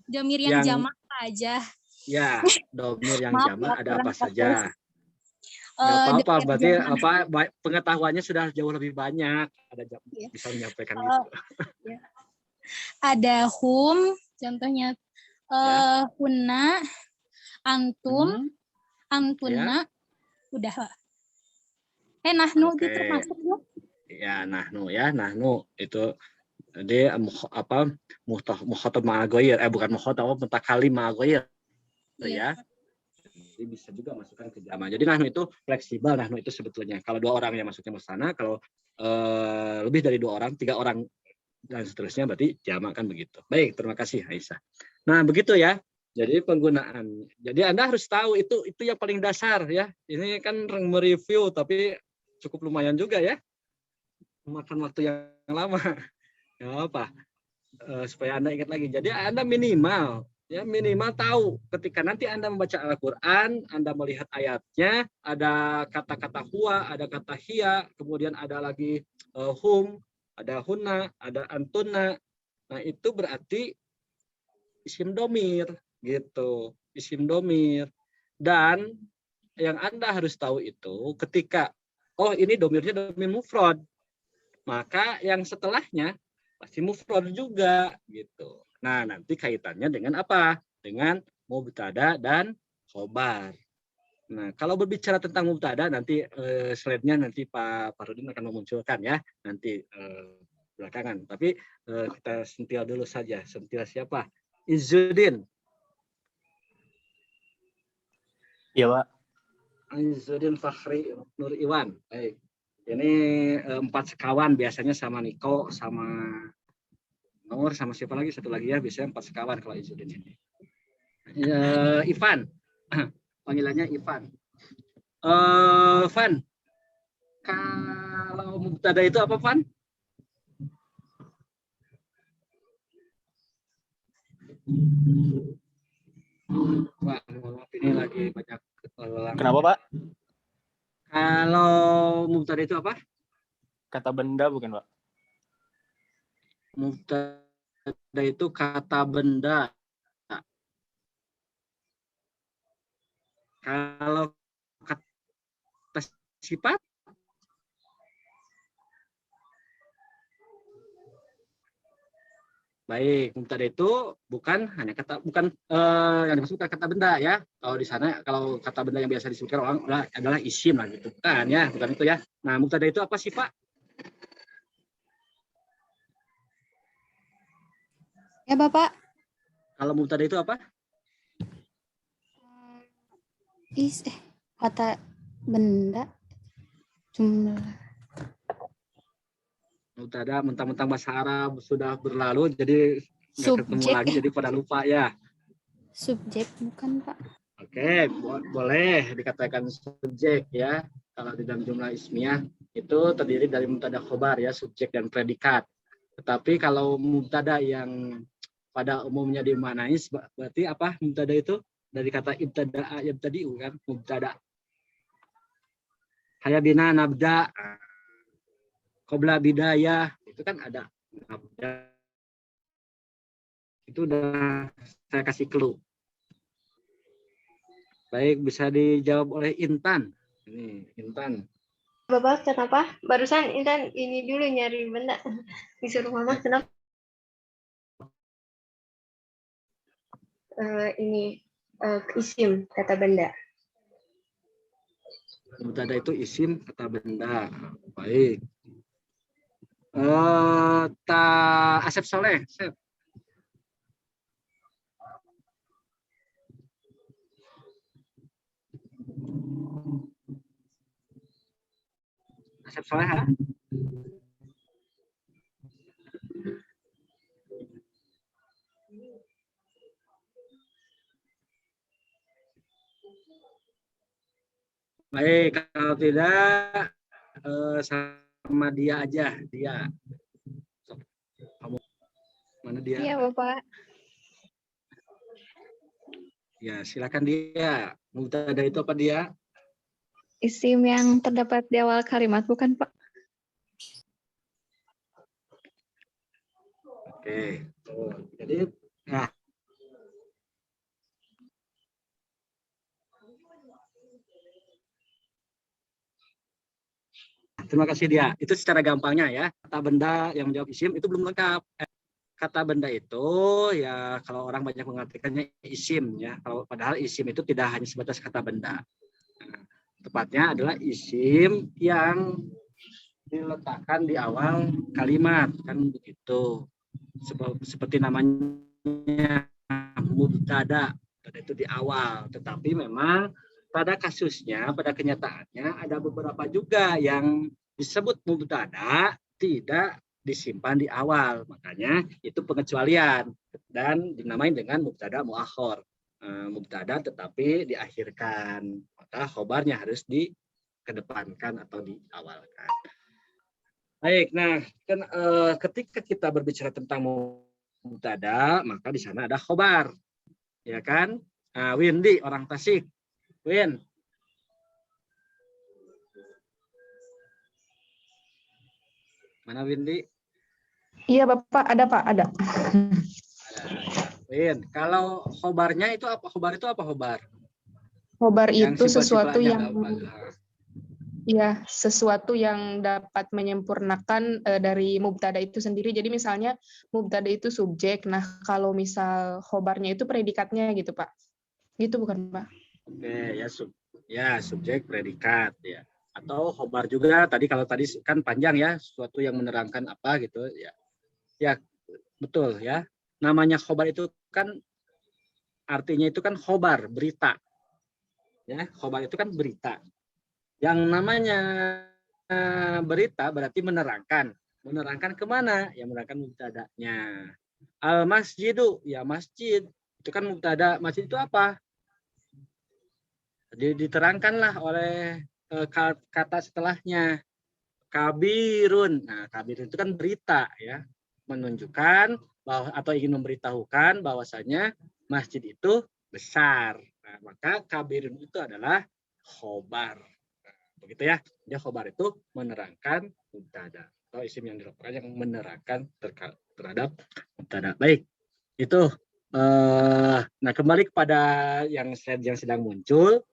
Domir yang jamak aja. Ya, domir yang Maaf, jama ada apa kurang saja? Nggak apa-apa, berarti pengetahuannya sudah jauh lebih banyak. Bisa menyampaikan itu. Ya. Ada hum, contohnya hunna, antum, antuna, udah lah. Nahnu itu termasuk ya? Ya, nahnu itu dia apa mukhatab ma'aghair, bukan mukhatab, mutakalim ma'aghair. Ya. Jadi bisa juga masukkan ke jama. Jadi nahnu itu fleksibel, nahnu itu sebetulnya. Kalau 2 orang yang masuknya musana, kalau lebih dari 2 orang, 3 orang dan seterusnya berarti jama kan begitu. Baik, terima kasih Aisyah. Nah, begitu ya. Jadi penggunaan. Jadi Anda harus tahu itu yang paling dasar ya. Ini kan mereview tapi cukup lumayan juga ya. Memakan waktu yang lama. Ya apa? Supaya Anda ingat lagi. Jadi Anda minimal tahu ketika nanti Anda membaca Al-Qur'an, Anda melihat ayatnya, ada kata-kata huwa, ada kata hiya, kemudian ada lagi hum, ada hunna, ada antuna. Nah, itu berarti isim domir gitu, isim domir. Dan yang Anda harus tahu itu ketika ini domirnya domir mufrad, maka yang setelahnya pasti mufrad juga gitu. Nah, nanti kaitannya dengan apa? Dengan mubtada dan khobar. Nah, kalau berbicara tentang mubtada, nanti slide-nya nanti Pak Farudin akan memunculkan ya, nanti belakangan. Tapi kita sentil dulu saja. Sentil siapa? Izzuddin. Iya, Pak. Izzuddin Fakhri Nur Iwan. Baik. Ini 4 sekawan biasanya sama Niko, sama Nur, sama siapa lagi? Satu lagi ya, biasanya 4 sekawan kalau Izzuddin ini. Ivan. Panggilannya Ivan. Van. Kalau mubtada itu apa, Van? Wah, maaf ini lagi banyak. Kenapa, Pak? Kalau mubtada itu apa? Kata benda bukan, Pak? Mubtada itu kata benda. Kalau kata sifat, baik, mubtada itu bukan yang dimaksud kata benda ya. Kalau di sana kalau kata benda yang biasa disebutkan orang adalah isim lah gitu. Bukan ya, bukan itu ya. Nah, mubtada itu apa sih, Pak? Ya, Bapak. Kalau mubtada itu apa? Kata benda jumlah. Mubtada mentang-mentang bahasa Arab sudah berlalu jadi nggak ketemu lagi jadi pada lupa ya. Subjek bukan, Pak? Oke, boleh dikatakan subjek ya. Kalau di dalam jumlah ismiyah itu terdiri dari mubtada khobar ya, subjek dan predikat. Tetapi kalau mubtada yang pada umumnya dimaknai berarti apa mubtada itu dari kata ibtada yabtadi'u kan, mubtada. Haya bina nabda, qabla bidayah, itu kan ada nabda. Itu udah saya kasih clue. Baik, bisa dijawab oleh Intan. Ini Intan. Bapak, kenapa? Barusan Intan ini dulu nyari benda. Disuruh mama, kenapa? Isim, kata benda. Mubtada itu isim kata benda. Baik. Asep Soleh. Asep Soleh. Baik, kalau tidak sama dia aja, dia. Kamu mana dia? Iya, Bapak. Ya, silakan dia. Mubtada itu apa dia? Isim yang terdapat di awal kalimat, bukan, Pak? Oke. Jadi, nah. Terima kasih dia. Itu secara gampangnya ya. Kata benda yang menjawab isim itu belum lengkap. Kata benda itu ya kalau orang banyak mengartikannya isim ya. Kalau padahal isim itu tidak hanya sebatas kata benda. Nah, tepatnya adalah isim yang diletakkan di awal kalimat kan begitu. Seperti namanya mubtada. Mubtada itu di awal. Tetapi memang pada kasusnya, pada kenyataannya ada beberapa juga yang disebut mubtada tidak disimpan di awal. Makanya itu pengecualian dan dinamai dengan mubtada muakhor. Mubtada tetapi diakhirkan. Maka khobarnya harus dikedepankan atau diawalkan. Baik, nah kan ketika kita berbicara tentang mubtada, maka di sana ada khobar. Ya kan? Windy orang Tasik. Win. Mana Windy? Iya Bapak, ada Pak, ada. Win, kalau khobarnya itu apa? Khobar itu apa khobar? Khobar Yang itu sesuatu sifat-sifatnya yang ya, sesuatu yang dapat menyempurnakan dari mubtada itu sendiri. Jadi misalnya mubtada itu subjek. Nah, kalau misal khobarnya itu predikatnya gitu, Pak. Gitu bukan, Pak? Oke, ya subjek predikat ya. Atau khobar juga tadi kalau tadi kan panjang ya, sesuatu yang menerangkan apa gitu ya. Ya, betul ya. Namanya khobar itu kan artinya itu kan khobar, berita. Ya, khobar itu kan berita. Yang namanya berita berarti menerangkan. Menerangkan kemana? Ya menerangkan mubtadanya. Al masjidu, ya masjid. Itu kan mubtada. Masjid itu apa? Jadi diterangkanlah oleh kata setelahnya. Kabirun. Nah, kabirun itu kan berita ya. Menunjukkan bahwa atau ingin memberitahukan bahwasanya masjid itu besar. Nah, maka kabirun itu adalah khobar. Begitu ya. Jadi khobar itu menerangkan mubtada atau isim yang dilakukan yang menerangkan terhadap mubtada. Baik. Itu nah kembali kepada yang sedang muncul.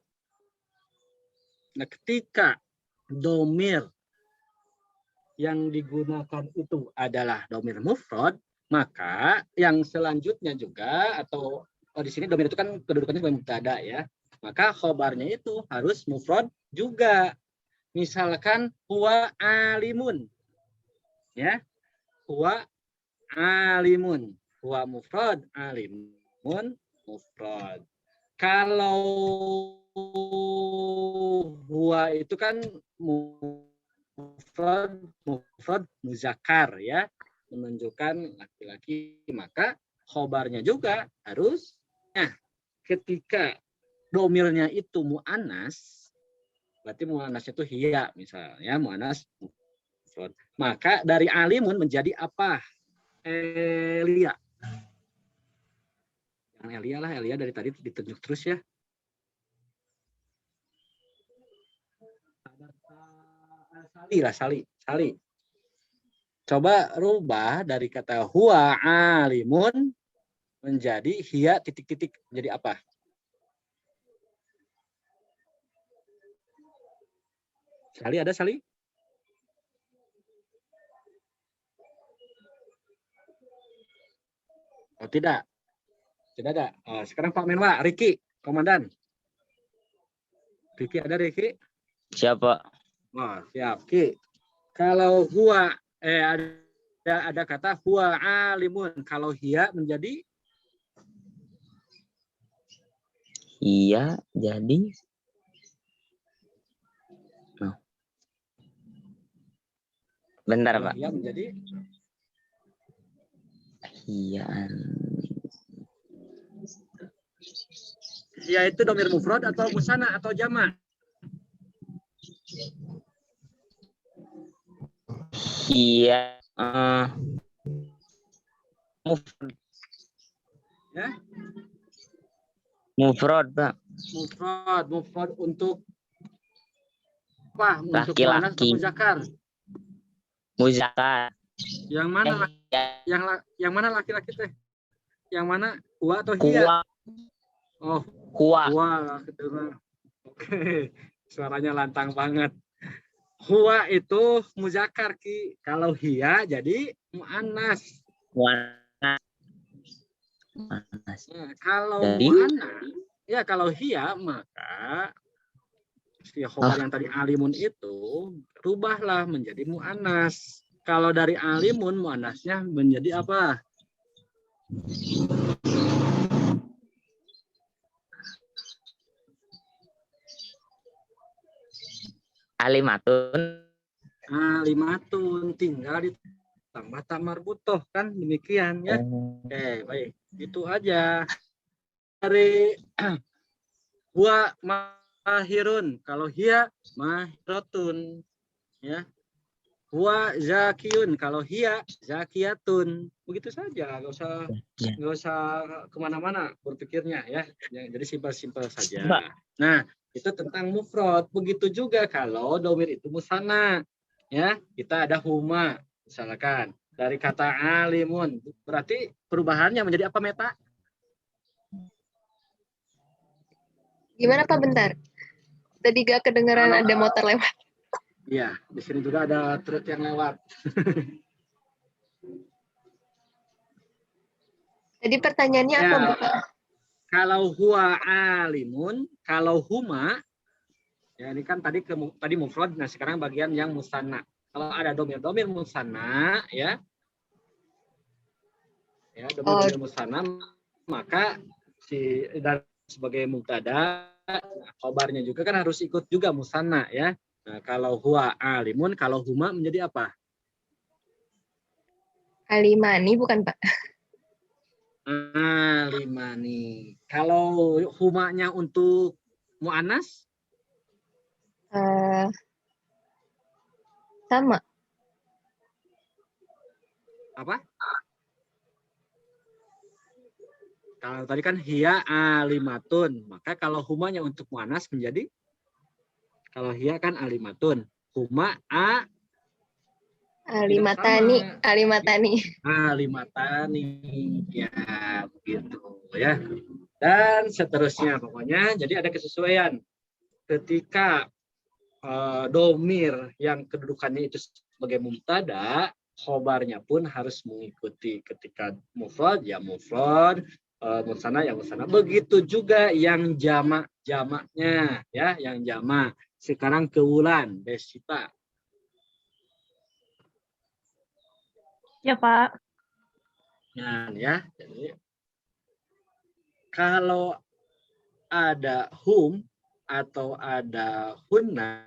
Nah, ketika domir yang digunakan itu adalah domir mufrad, maka yang selanjutnya juga atau di sini domir itu kan kedudukannya sebagai mubtada ya. Maka khobarnya itu harus mufrad juga. Misalkan huwa alimun. Ya. Huwa alimun. Huwa mufrad, alimun mufrad. Kalau huwa itu kan mufrad muzakkar ya, menunjukkan laki-laki, maka khobarnya juga harus ketika domirnya itu muannas, berarti muannasnya itu hiya misalnya, muannas mufrad, maka dari alimun menjadi apa? Elia. Yang Elia lah, Elia dari tadi ditunjuk terus ya. Sali lah, Sali. Coba rubah dari kata huwa alimun menjadi hiya titik-titik, menjadi apa? Sali ada Sali? Oh tidak. Tidak ada. Oh, sekarang Pak Menwa, Riki, Komandan. Riki ada Riki? Siapa? Oh, siap. Ki. Kalau huwa ada kata huwa alimun. Kalau hiya menjadi Iya, jadi bentar, kalau Pak. hiya menjadi Iya. hiya itu domir mufrad atau musanna atau jamak? Iya. Ya? Mufrad, Pak. Mufrad untuk apa? Untuk Laki-laki. muannas atau muzakkar? Muzakkar. Yang mana? Yang mana laki-laki teh? Yang mana? Huwa atau hiya? Kuwa. Oh, Kuwa. Oke. Suaranya lantang banget. Huwa itu muzakkar, Ki. Kalau hiya jadi muannas. Muannas. Nah, kalau Jadi? muannas, ya kalau hiya maka si khobar yang tadi alimun itu rubahlah menjadi muannas. Kalau dari alimun muannasnya menjadi apa? Alimatun. Alimatun, tinggal ditambah tamar butoh, kan demikian ya. Oke, baik. Itu aja. Dari huwa mahirun, kalau hiya mahirotun, ya. Huwa zakiyun, kalau hiya zakiyatun. Begitu saja, nggak usah kemana-mana berpikirnya ya. Jadi simpel-simpel saja. Nah, itu tentang mufrad. Begitu juga kalau domir itu musanna, ya. Kita ada huma, misalkan dari kata alimun, berarti perubahannya menjadi apa, Meta? Gimana Pak, bentar? Tadi gak kedengeran ada motor lewat. Iya, di sini juga ada truk yang lewat. Jadi pertanyaannya apa, Ya, Bapak? kalau huwa alimun, kalau huma, ya ini kan tadi mufrad, nah sekarang bagian yang musanna. Kalau ada domir musanna, ya domir musanna, maka dan sebagai mubtada, khobarnya juga kan harus ikut juga musanna, ya. Nah, kalau huwa alimun, kalau huma menjadi apa? Alimani bukan, Pak? Alimani. Kalau humanya untuk mu'anas? Sama. Apa? Kalau tadi kan hiya alimatun, maka kalau humanya untuk mu'anas menjadi, kalau hiya kan alimatun, huma Alimatani. Ya begitu ya. Dan seterusnya pokoknya. Jadi ada kesesuaian ketika domir yang kedudukannya itu sebagai mubtada, khobarnya pun harus mengikuti. Ketika mufrad ya mufrad, musanna ya musanna. Begitu juga yang jamaknya ya, yang jamak. Sekarang ke Wulan, Desita. Ya, Pak. Nah, ya. Jadi kalau ada hum atau ada hunna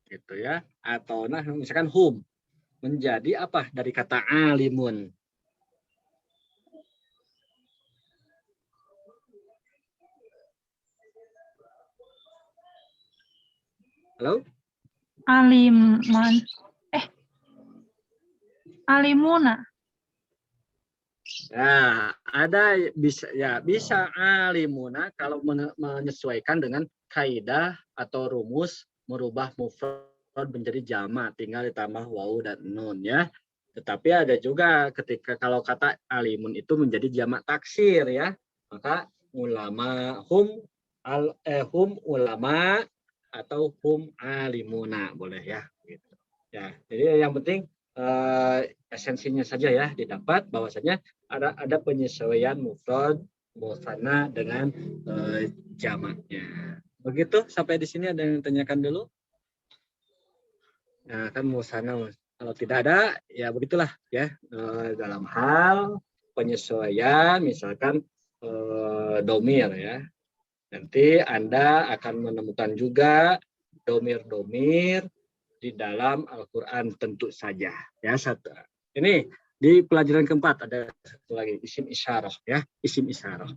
gitu ya, atau nah misalkan hum menjadi apa dari kata alimun? Halo? Alimuna. Nah, ada bisa alimuna kalau menyesuaikan dengan kaidah atau rumus merubah mufrad menjadi jamak, tinggal ditambah wawu dan nun ya. Tetapi ada juga ketika kalau kata alimun itu menjadi jamak taksir ya, maka ulama hum ulama atau hum alimuna boleh ya. Gitu. Ya, jadi yang penting esensinya saja ya didapat bahwasanya ada penyesuaian mufrad musanna dengan jamaknya. Begitu sampai di sini ada yang tanyakan dulu? Nah, kan musanna kalau tidak ada ya begitulah ya dalam hal penyesuaian misalkan domir ya. Nanti Anda akan menemukan juga domir-domir di dalam Al-Quran tentu saja ya. Ini di pelajaran keempat ada satu lagi isim isyarah ya, isim isyarah.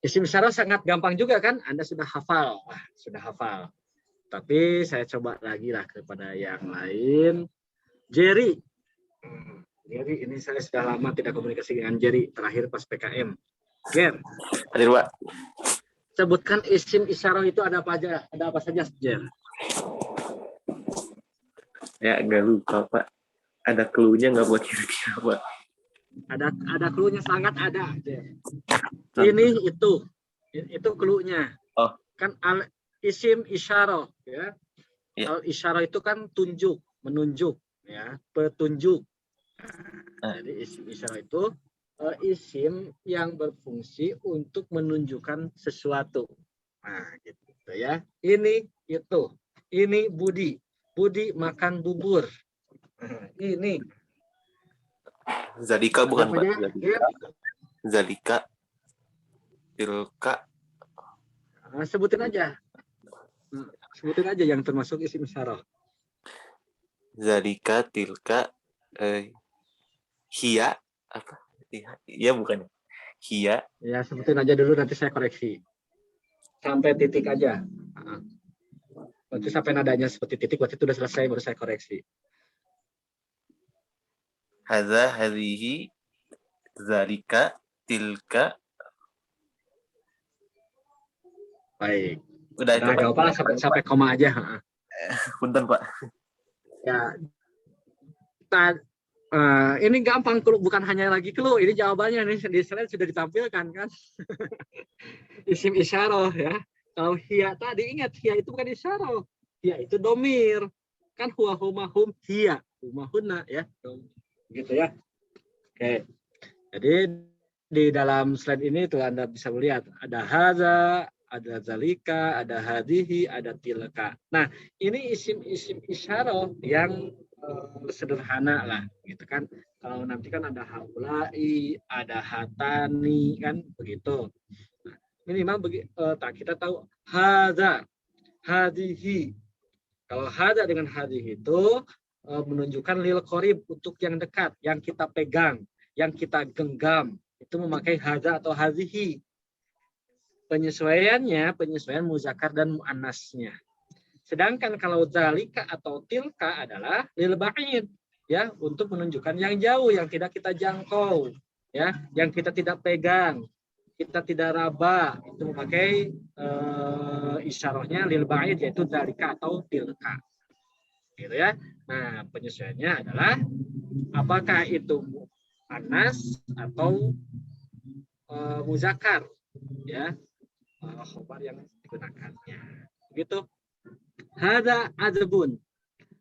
Isim isyarah sangat gampang juga kan, Anda sudah hafal. Tapi saya coba lagi lah kepada yang lain. Jerry ini saya sudah lama tidak komunikasi dengan Jerry, terakhir pas PKM. Ger, Hadir, Pak. sebutkan isim isyarah itu ada apa aja? Ada apa saja, Jer? Ya, agak lupa, Pak. Ada clue-nya nggak buat kira-kira, Pak? Ada clue-nya, sangat ada. Jer. Ini itu clue-nya. Oh. Kan isim isyarah ya. Al isyarah itu kan tunjuk, menunjuk ya, petunjuk. Jadi isim isyarah itu isim yang berfungsi untuk menunjukkan sesuatu. Nah, gitu ya. Ini itu. Ini Budi. Budi makan bubur. Ini. Zalika bukan, Pak? Ya. Zalika. Tilka. Sebutin aja. Sebutin aja yang termasuk isim isyarah. Zalika, tilka, hiya, apa? Iya bukan. Hiya. Ya, sebutin aja dulu nanti saya koreksi. Sampai titik aja. Nanti sampai nadanya seperti titik, waktu itu udah selesai baru saya koreksi. Hadza, hadhihi, zalika, tilka. Baik. Udah itu, Gak apa-apa sampai koma aja. Punten, Pak. Ya. Ini gampang, bukan hanya lagi clue, ini jawabannya nih di slide sudah ditampilkan kan. Isim isyarah ya. Kalau hiya tadi ingat hiya itu bukan isyarah. Hiya itu domir. Kan huwa huma hum hiya, huma hunna ya. Gitu ya. Oke. Jadi di dalam slide ini tuh Anda bisa melihat ada hadza, ada zalika, ada hadihi, ada tilka. Nah, ini isim-isim isyarah yang sederhana lah gitu kan. Kalau nanti kan ada haulai, ada hatani kan begitu. Nah, minimal kita tahu hadza, hadihi. Kalau hadza dengan hadihi itu menunjukkan lil qorib, untuk yang dekat, yang kita pegang, yang kita genggam, itu memakai hadza atau hadihi. Penyesuaian muzakkar dan muannasnya. Sedangkan kalau zalika atau tilka adalah lil ba'id ya, untuk menunjukkan yang jauh, yang tidak kita jangkau ya, yang kita tidak pegang, kita tidak raba, itu memakai isyarahnya lil ba'id, yaitu zalika atau tilka. Gitu ya. Nah, penyesuaiannya adalah apakah itu muannas atau muzakkar ya, khobar yang digunakannya. Begitu. Hada adabun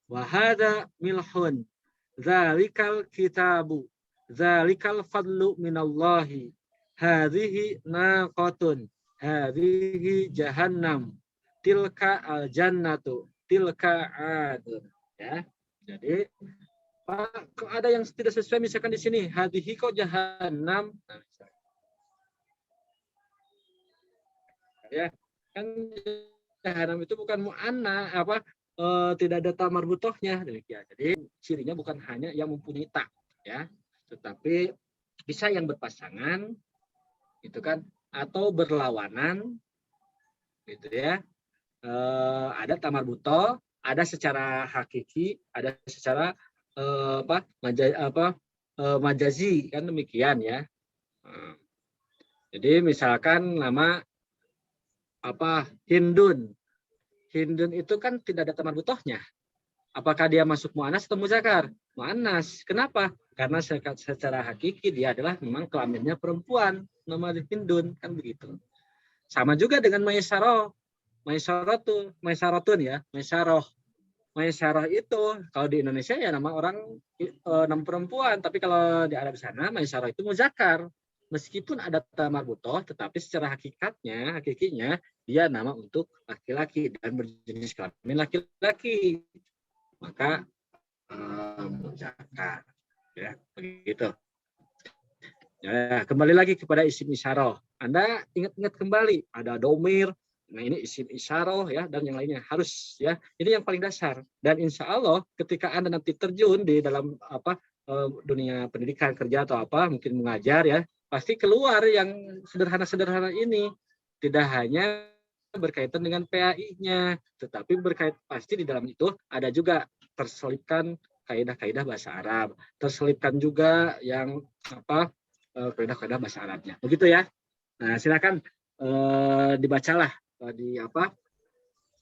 wa hada milhun, zalikal kitabu, zalikal fadlu minallahi, hadhihi naqatun, hadhihi jahannam, tilka al jannatu, tilka adun ya. Jadi kok ada yang tidak sesuai, misalkan di sini hadhihi kok jahannam, nah, ya kan jahannam itu bukan mu'anna tidak ada ta marbutohnya demikian. Jadi cirinya bukan hanya yang mempunyai ta ya, tetapi bisa yang berpasangan gitu kan, atau berlawanan gitu ya. Ada ta marbutoh, ada secara hakiki, ada secara majazi kan demikian ya. Jadi misalkan nama apa Hindun. Hindun itu kan tidak ada tamar butohnya. Apakah dia masuk mu'anas atau muzakkar? Mu'anas. Kenapa? Karena secara hakiki dia adalah memang kelaminnya perempuan. Nama Hindun kan begitu. Sama juga dengan Maisaroh. Maisarotun ya. Maisaroh itu kalau di Indonesia ya nama perempuan. Tapi kalau di Arab sana Maisaroh itu muzakkar. Meskipun ada tamar butoh, tetapi secara hakikinya dia nama untuk laki-laki dan berjenis kelamin laki-laki. Maka muzakkar. Ya, begitu. Ya, kembali lagi kepada isim isyarah. Anda ingat-ingat kembali, ada domir, nah ini isim isyarah ya, dan yang lainnya harus ya. Ini yang paling dasar. Dan insya Allah ketika Anda nanti terjun di dalam dunia pendidikan kerja atau mungkin mengajar ya, pasti keluar yang sederhana-sederhana ini. Tidak hanya berkaitan dengan PAI-nya, tetapi pasti di dalam itu ada juga terselipkan kaidah-kaidah bahasa Arab, terselipkan juga yang kaidah-kaidah bahasa Arabnya. Begitu ya. Nah, silakan dibacalah di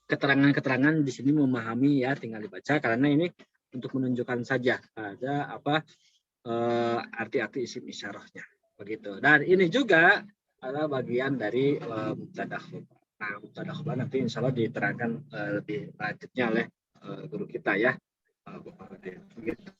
keterangan-keterangan di sini memahami ya, tinggal dibaca karena ini untuk menunjukkan saja ada arti-arti isim isyarahnya. Begitu. Dan ini juga adalah bagian dari mubtada khobar. Nah, mubtada khobar nanti insya Allah diterangkan lebih lanjutnya oleh guru kita ya. Begitu.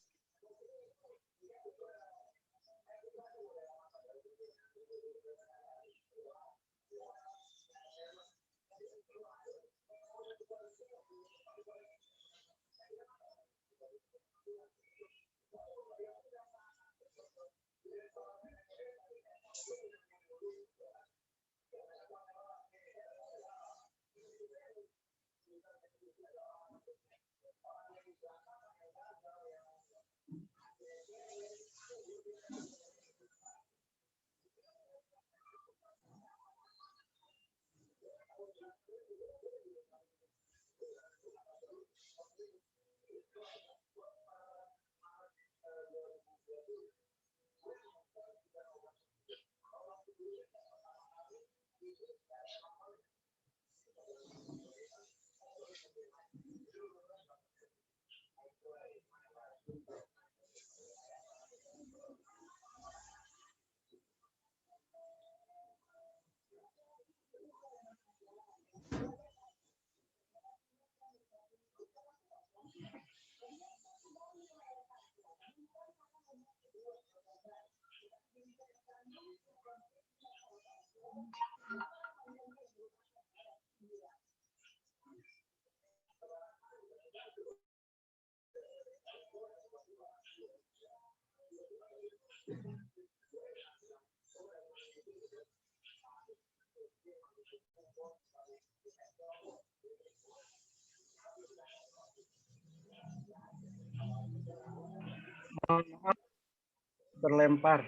Berlempar.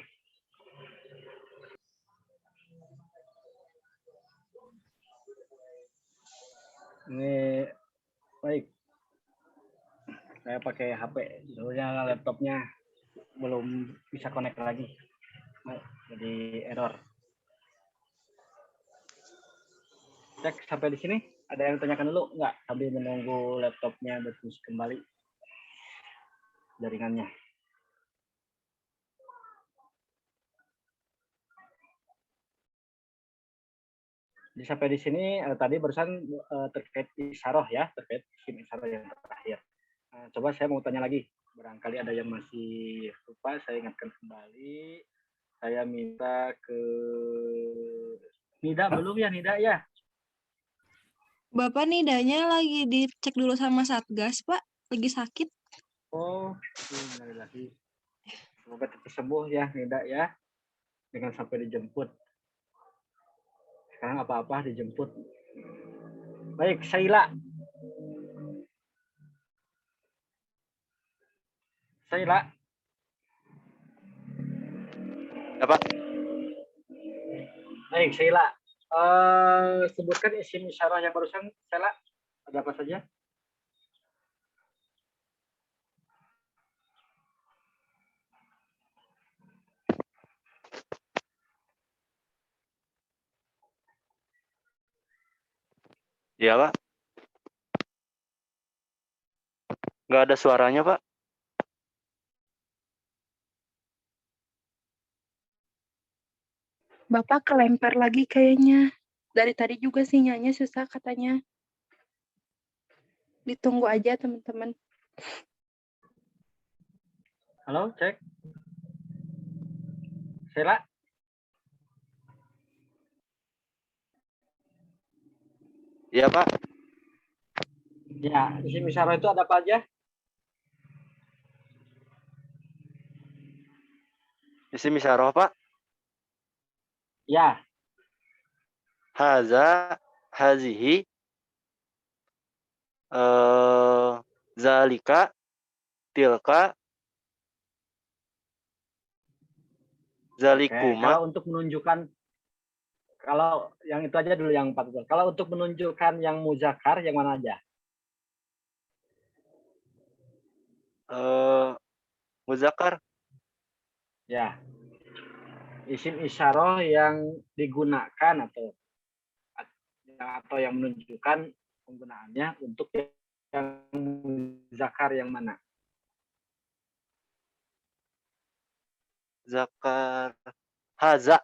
Ini baik. Saya pakai HP, soalnya laptopnya belum bisa connect lagi. Jadi error. Cek sampai di sini. Ada yang tanyakan dulu nggak? Sambil menunggu laptopnya berfungsi kembali jaringannya. Jadi sampai di sini tadi barusan terkait isyarah ya, terkait isim isyarah yang terakhir. Coba saya mau tanya lagi, barangkali ada yang masih lupa, saya ingatkan kembali. Saya minta ke Nida belum ya, Nida ya? Bapak Nidanya lagi dicek dulu sama Satgas, Pak. Lagi sakit. Oh, lagi. Semoga cepat sembuh ya, Nida ya. Dengan sampai dijemput. Sekarang apa-apa dijemput. Baik, Saila. Saila. Apa? Baik, Saila. Sebutkan isim isyarah yang barusan, Saila. Ada apa saja? Iya, Pak. Nggak ada suaranya, Pak. Bapak kelempar lagi kayaknya. Dari tadi juga sinyalnya susah katanya. Ditunggu aja teman-teman. Halo, cek. Sheila? Iya, Pak. Ya, isim isyarah itu ada apa aja? Isim isyarah, Pak. Ya. Haza, hazihi, zalika, tilka, zalikuma. Kalau untuk menunjukkan, kalau yang itu aja dulu yang 4 Kalau untuk menunjukkan yang muzakkar yang mana aja? Muzakkar. Ya. Isim isyarah yang digunakan atau yang menunjukkan penggunaannya untuk yang muzakkar yang mana? Zakar. Haza.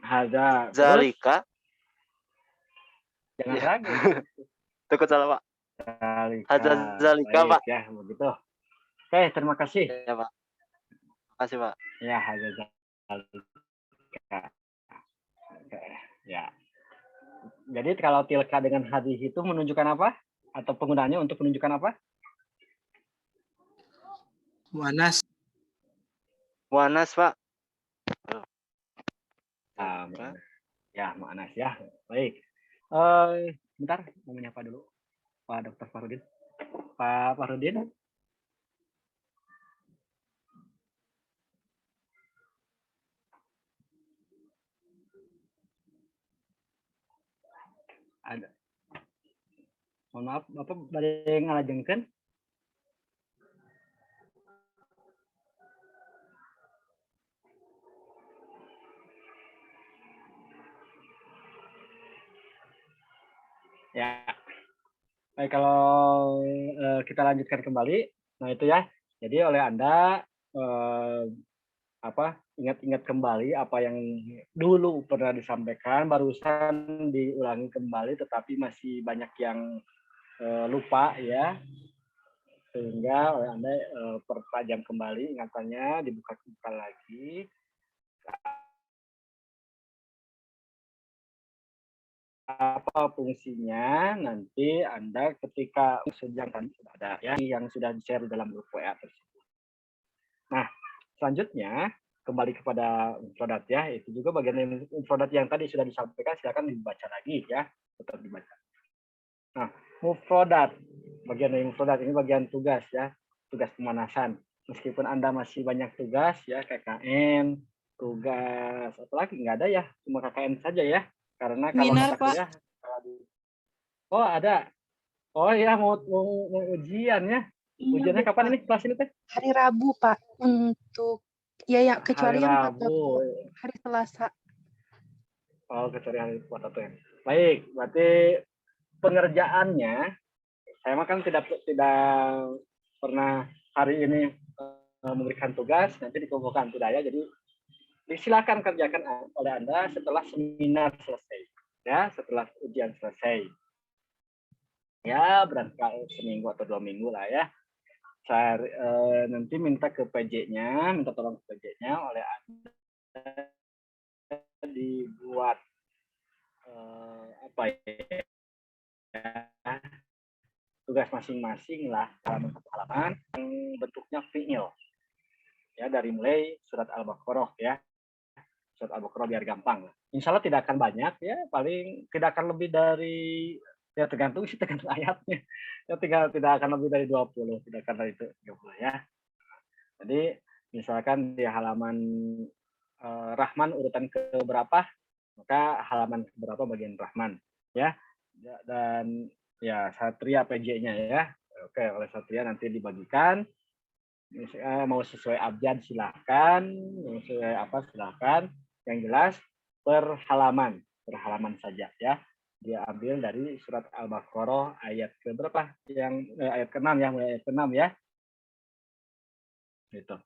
Haza. Zalika. Jangan Ya. ragu. Takut salah, Pak. Zalika. Haza zalika, Baik, Pak. ya, begitu. Oke, terima kasih. Ya, Pak. Terima kasih, Pak. Ya, haza zalika. Oke, ya. Jadi kalau tilka dengan hadis itu menunjukkan apa? Atau penggunaannya untuk menunjukkan apa? Mu'anas. Mu'anas, Pak. Ya, Mu'anas ya. Baik. Bentar, mau menyapa dulu Pak Dr. Farudin. Pak Farudin. Ada. Mohon maaf, Bapak bade ngalajengkeun? Ya. Baik, kalau kita lanjutkan kembali. Nah, itu ya. Jadi oleh Anda ingat-ingat kembali apa yang dulu pernah disampaikan, barusan diulangi kembali, tetapi masih banyak yang lupa ya, sehingga oleh Anda pertajam kembali ingatannya, dibuka lagi. Apa fungsinya nanti Anda ketika sedang sudah ada ya yang sudah di-share dalam grup WA tersebut. Nah, selanjutnya kembali kepada mufradat ya, itu juga bagian mufradat yang tadi sudah disampaikan, silakan dibaca lagi ya, tetap dibaca. Nah, mufradat, bagian dari mufradat ini bagian tugas ya, tugas pemanasan. Meskipun Anda masih banyak tugas ya, KKN, tugas apalagi nggak ada ya, cuma KKN saja ya. Karena kalau Seminar, mata kuliah, oh ada, oh ya mau ujian ya, ujiannya kapan ini kelas ini teh? Hari Rabu Pak untuk ya kecuali Hari yang Rabu. hari Selasa. Oh kecuali hari Selasa tuh ya. Baik, berarti pengerjaannya saya mah kan tidak pernah hari ini memberikan tugas, nanti dikumpulkan tidak ya, jadi disilakan kerjakan oleh Anda setelah seminar selesai, ya, setelah ujian selesai. Ya, berangkat seminggu atau 2 minggu lah ya. Saya nanti minta ke PJ-nya, minta tolong ke PJ-nya oleh Anda dibuat tugas masing-masing lah, halaman yang bentuknya fiil. Ya, dari mulai surat Al-Baqarah ya. Surat Al-Baqarah biar gampang. Insya Allah tidak akan banyak ya, paling tidak akan lebih dari, ya tergantung ayatnya. Ya tidak akan lebih dari 20, tidak akan dari itu 30 ya. Jadi misalkan di halaman Rahman urutan ke berapa, maka halaman berapa bagian Rahman ya. Dan ya Satria PJ-nya ya. Oke, oleh Satria nanti dibagikan. Mau sesuai abjad silahkan, mau sesuai apa silahkan. Yang jelas per halaman saja ya. Dia ambil dari surat Al-Baqarah ayat ke berapa? Yang ayat ke-6 ya, mulai ayat ke-6 ya. Gitu.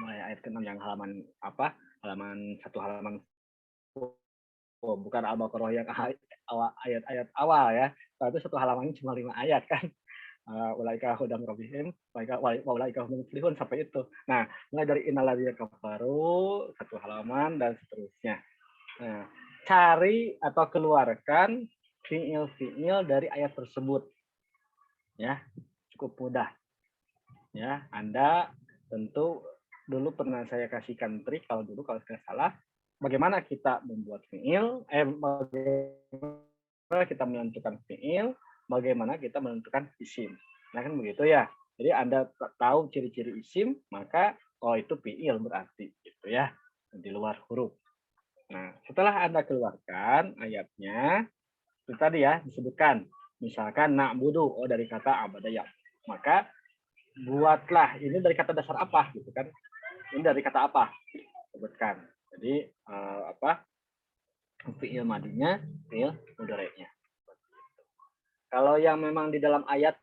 Mulai ayat ke-6 yang halaman apa? Halaman satu halaman. Oh, bukan Al-Baqarah yang ayat-ayat awal ya. Kalau itu satu halamannya cuma 5 ayat kan. Ulaika hudam rabbihim, ulaika humul muflihun sampai itu. Nah, mulai dari innalladzina kafaru satu halaman dan seterusnya. Nah, cari atau keluarkan fiil-fiil dari ayat tersebut. Ya, cukup mudah. Ya, Anda tentu dulu pernah saya kasihkan trik kalau tidak salah, bagaimana kita membuat fiil, bagaimana kita menentukan fiil, bagaimana kita menentukan isim. Nah kan begitu ya. Jadi Anda tahu ciri-ciri isim, maka oh itu fiil berarti gitu ya. Di luar huruf. Nah, setelah Anda keluarkan ayatnya, itu tadi ya disebutkan. Misalkan na'budu, oh dari kata abadaya. Maka buatlah ini dari kata dasar apa gitu kan. Ini dari kata apa? Sebutkan. Jadi fiil madinya, fiil mudhari'nya. Kalau yang memang di dalam ayat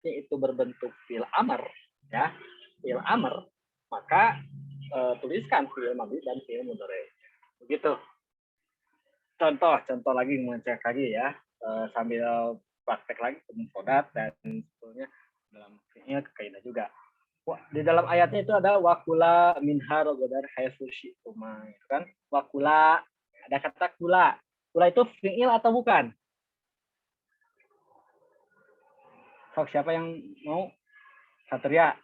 itu berbentuk fiil amr, ya, fiil amr, maka tuliskan fiil madhi dan fiil mudhari'. Begitu. Contoh lagi mengecek lagi ya, sambil praktek lagi mufadat dan sebetulnya dalam fiil kaidah juga. Di dalam ayatnya itu ada wakula minha rogodar haitsu syi'tuma, itu kan? Wakula, ada kata kula. Kula itu fiil atau bukan? Sok, siapa yang mau? Satria.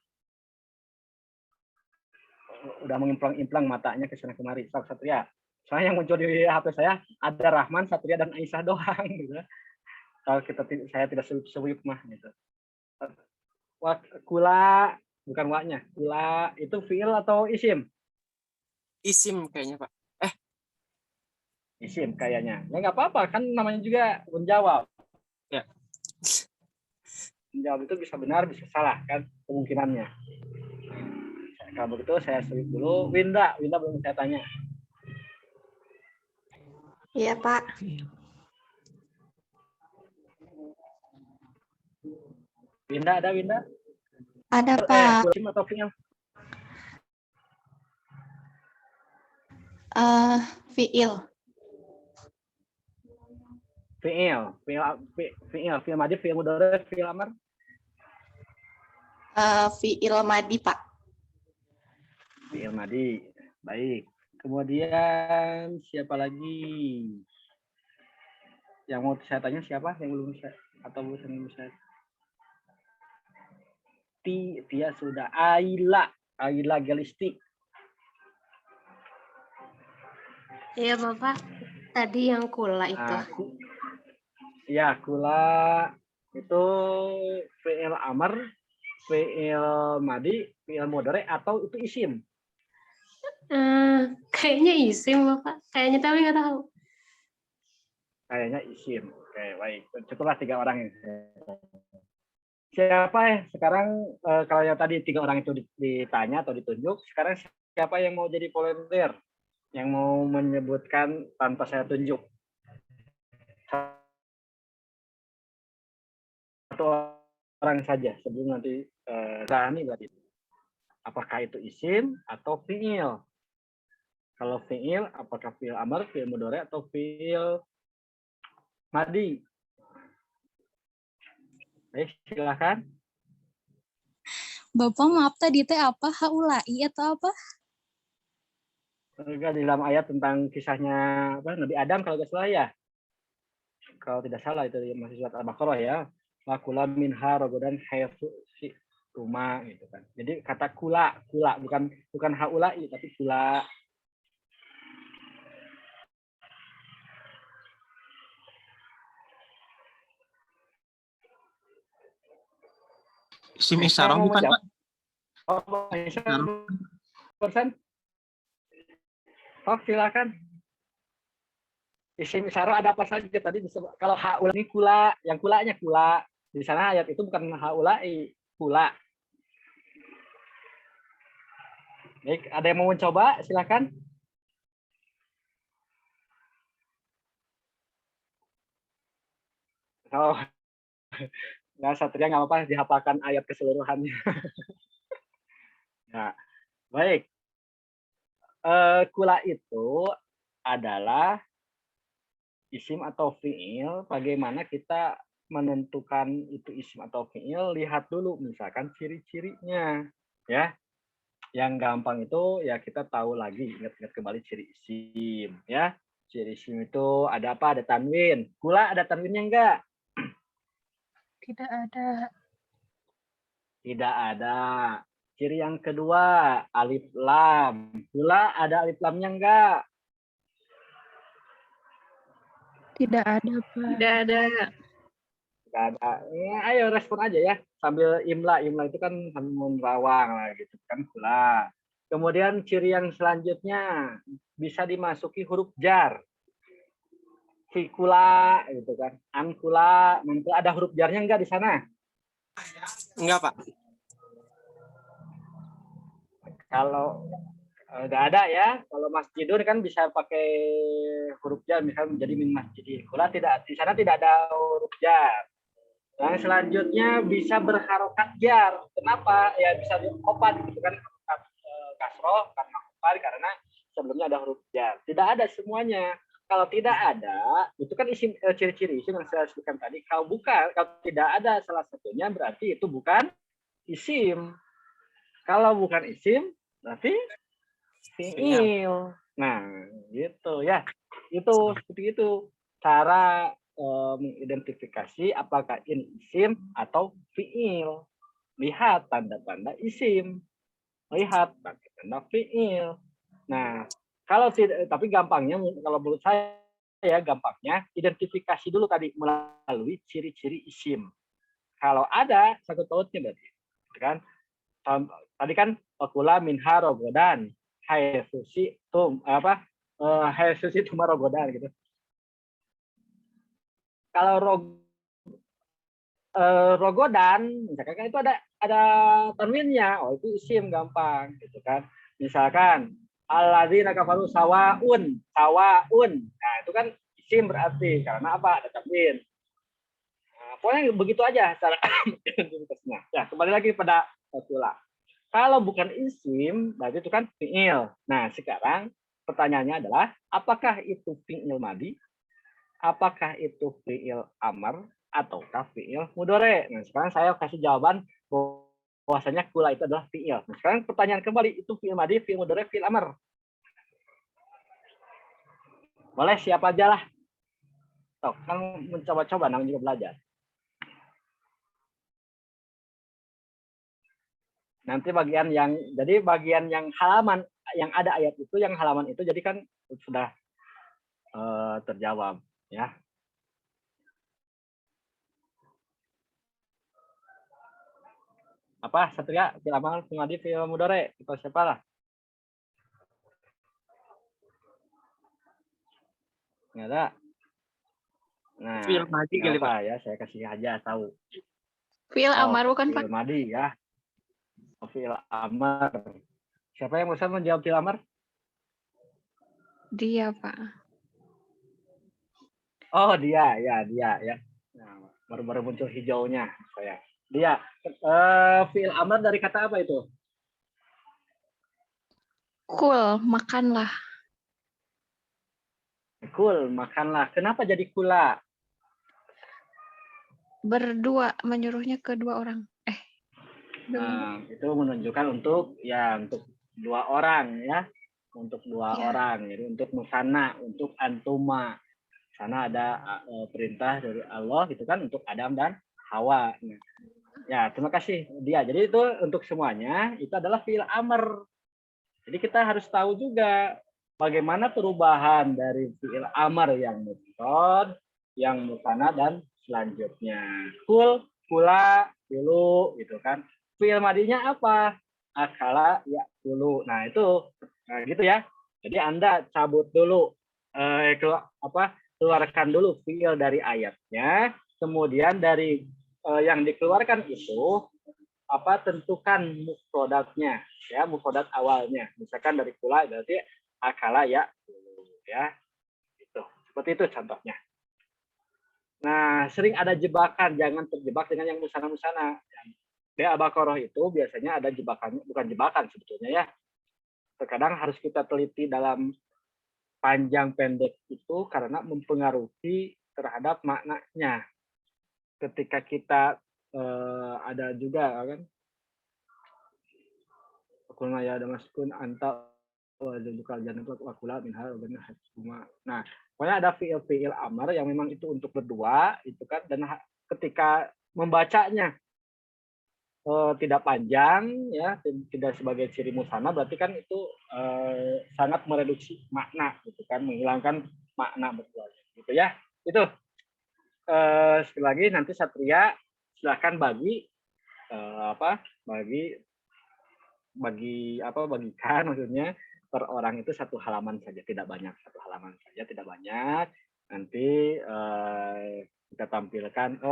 Udah mengimplang-implang matanya ke sana kemari. Sok, Satria. Soalnya yang muncul di HP saya ada Rahman, Satria, dan Aisyah doang. Gitu. Kalau saya tidak sebut mah. Gitu. Kula, bukan waknya. Kula itu fiil atau isim? Isim kayaknya, Pak. Isim kayaknya. Ya nggak apa-apa, kan namanya juga menjawab. Ya. Menjawab itu bisa benar, bisa salah kan kemungkinannya. Kalau begitu saya selip dulu. Winda belum saya tanya. Iya, Pak. Winda ada, Winda? Ada, Pak. Isim atau fiil? Fiil. Fiil madhi, fiil mudhari', fiil amr. Fiil madi, Pak. Fiil madhi. Baik. Kemudian siapa lagi? Yang mau saya tanya siapa? Yang belum bisa atau belum bisa? Tia sudah. Aila Galisti. Iya, Bapak. Tadi yang kula itu. Ya, kula itu fiil amr, fiil madhi, fiil mudhari' atau itu isim? Kayaknya isim, Bapak. Kayaknya tapi nggak tahu. Kayaknya isim. Oke, baik. Cukuplah 3 orang ini. Siapa ya sekarang kalau yang tadi 3 orang itu ditanya atau ditunjuk, sekarang siapa yang mau jadi volunteer? Yang mau menyebutkan tanpa saya tunjuk? Satu orang saja sebelum nanti Rani berarti. Apakah itu isim atau fiil? Kalau fiil, apakah fiil amr, fiil mudhari' atau fiil madhi? Baik, silakan. Bapak maaf tadi teh apa? Haulai atau apa? Di dalam ayat tentang kisahnya Nabi Adam kalau tidak salah ya. Kalau tidak salah itu masih surat Al-Baqarah ya. Wakula minha rogodan haitsu syi'tuma gitu kan. Jadi kata kula bukan haulai tapi kula. Isim isyarah bukan, Pak? Oh, persen. Oh, silakan. Isim isyarah ada apa saja tadi disebut. Kalau haula ini kula, yang kulanya kula. Di sana ayat itu bukan haulai, kula. Baik, ada yang mau mencoba? Silakan. Oh, nggak Satria nggak apa-apa dihafalkan ayat keseluruhannya. Nah, baik. Kula itu adalah isim atau fiil. Bagaimana kita menentukan itu isim atau fiil? Lihat dulu misalkan ciri-cirinya, ya. Yang gampang itu ya kita tahu lagi, ingat-ingat kembali ciri isim, ya. Ciri isim itu ada apa? Ada tanwin. Kula ada tanwinnya enggak? Tidak ada. Tidak ada. Ciri yang kedua, alif lam. Kula ada alif lamnya enggak? Tidak ada, Pak. Tidak ada. Tidak ada. Ayo respon aja ya. Sambil imla. Imla itu kan sambil menerawang lah gitu kan kula. Kemudian ciri yang selanjutnya bisa dimasuki huruf jar. Fikula gitu kan. Ankula. Nanti ada huruf jarnya enggak di sana? Enggak, Pak. Kalau nggak ada ya, kalau masjidun kan bisa pakai huruf jar, misalnya menjadi min masjidin. Kula tidak, di sana tidak ada huruf jar. Yang selanjutnya bisa berharokat jar. Kenapa? Ya bisa kopat gitu kan, kasroh karena kopat karena sebelumnya ada huruf jar. Tidak ada semuanya. Kalau tidak ada, itu kan isim ciri-ciri isim yang saya sebutkan tadi. Kalau tidak ada salah satunya berarti itu bukan isim. Kalau bukan isim berarti fiil. Nah, gitu ya. Itu seperti itu cara mengidentifikasi apakah ini isim atau fiil. Lihat tanda-tanda isim. Lihat tanda-tanda fiil. Nah, kalau tidak, tapi gampangnya kalau menurut saya ya gampangnya identifikasi dulu tadi melalui ciri-ciri isim. Kalau ada sangkut pautnya berarti, kan? Tadi kan kula minha rogodan, hai susi tum apa? Hai susi tuma rogodan gitu. Kalau rogodan, misalkan kan itu ada tanwinnya, oh itu isim gampang gitu kan. Misalkan alladzina kafaru sawaun. Nah, itu kan isim berarti karena apa? Ada tanwin. Nah, pokoknya begitu aja cara identifikasinya. Ya, kembali lagi pada kula. Kalau bukan isim, berarti itu kan fi'il. Nah, sekarang pertanyaannya adalah, apakah itu fi'il madi? Apakah itu fi'il amr? Ataukah fi'il mudhari? Nah, sekarang saya kasih jawaban bahwasanya kula itu adalah fi'il. Nah, sekarang pertanyaan kembali, itu fi'il madi, fi'il mudhari, fi'il amr? Boleh siapa aja lah. Tuh, kan mencoba-coba, namanya juga belajar. Nanti bagian yang halaman yang ada ayat itu, yang halaman itu jadi kan sudah terjawab ya. Apa Satria? Fi'il amr, fi'il madi, fi'il mudhari. Itu siapa lah? Nggak ada. Nah, Fi'il madi kali, apa Pak. ya? Saya kasih aja tahu. Fi'il amar bukan, Pak? Fi'il madi ya. Fi'il amr. Siapa yang bisa menjawab fi'il amr? Dia, Pak. Oh, dia ya. Nah, baru muncul hijaunya saya. Dia fi'il amr dari kata apa itu? Kul, makanlah. Kul, makanlah. Kenapa jadi kula? Berdua, menyuruhnya ke dua orang. Nah, itu menunjukkan untuk dua orang ya, untuk dua orang. Jadi untuk musanna, untuk antuma. Sana ada perintah dari Allah gitu kan untuk Adam dan Hawa. Nah, ya, terima kasih dia. Jadi itu untuk semuanya itu adalah fi'il amr. Jadi kita harus tahu juga bagaimana perubahan dari fi'il amr yang mufrad, yang musanna dan selanjutnya. Kul, kula, dulu gitu kan. Fi'il madinya apa? Akala, ya dulu. Nah, itu gitu ya. Jadi Anda cabut dulu keluarkan dulu fi'il dari ayatnya, kemudian dari yang dikeluarkan itu tentukan mufradatnya, ya, mufradat awalnya. Misalkan dari kula berarti akala ya dulu ya. Itu. Seperti itu contohnya. Nah, sering ada jebakan, jangan terjebak dengan yang musana-musana. Di Al-Baqarah itu biasanya ada jebakannya, bukan jebakan sebetulnya ya. Terkadang harus kita teliti dalam panjang pendek itu karena mempengaruhi terhadap maknanya. Ketika kita ada juga kan, kulna ya ada maskun anta wajibukal jannatu wakula minha semua. Nah, pokoknya ada fiil amar yang memang itu untuk berdua itu kan, dan ketika membacanya tidak panjang ya, tidak sebagai ciri musana, berarti kan itu sangat mereduksi makna gitu kan, menghilangkan makna berdua gitu ya. Itu sekali lagi nanti Satria silakan bagikan maksudnya per orang itu 1 halaman saja, tidak banyak, 1 halaman saja, tidak banyak. Nanti kita tampilkan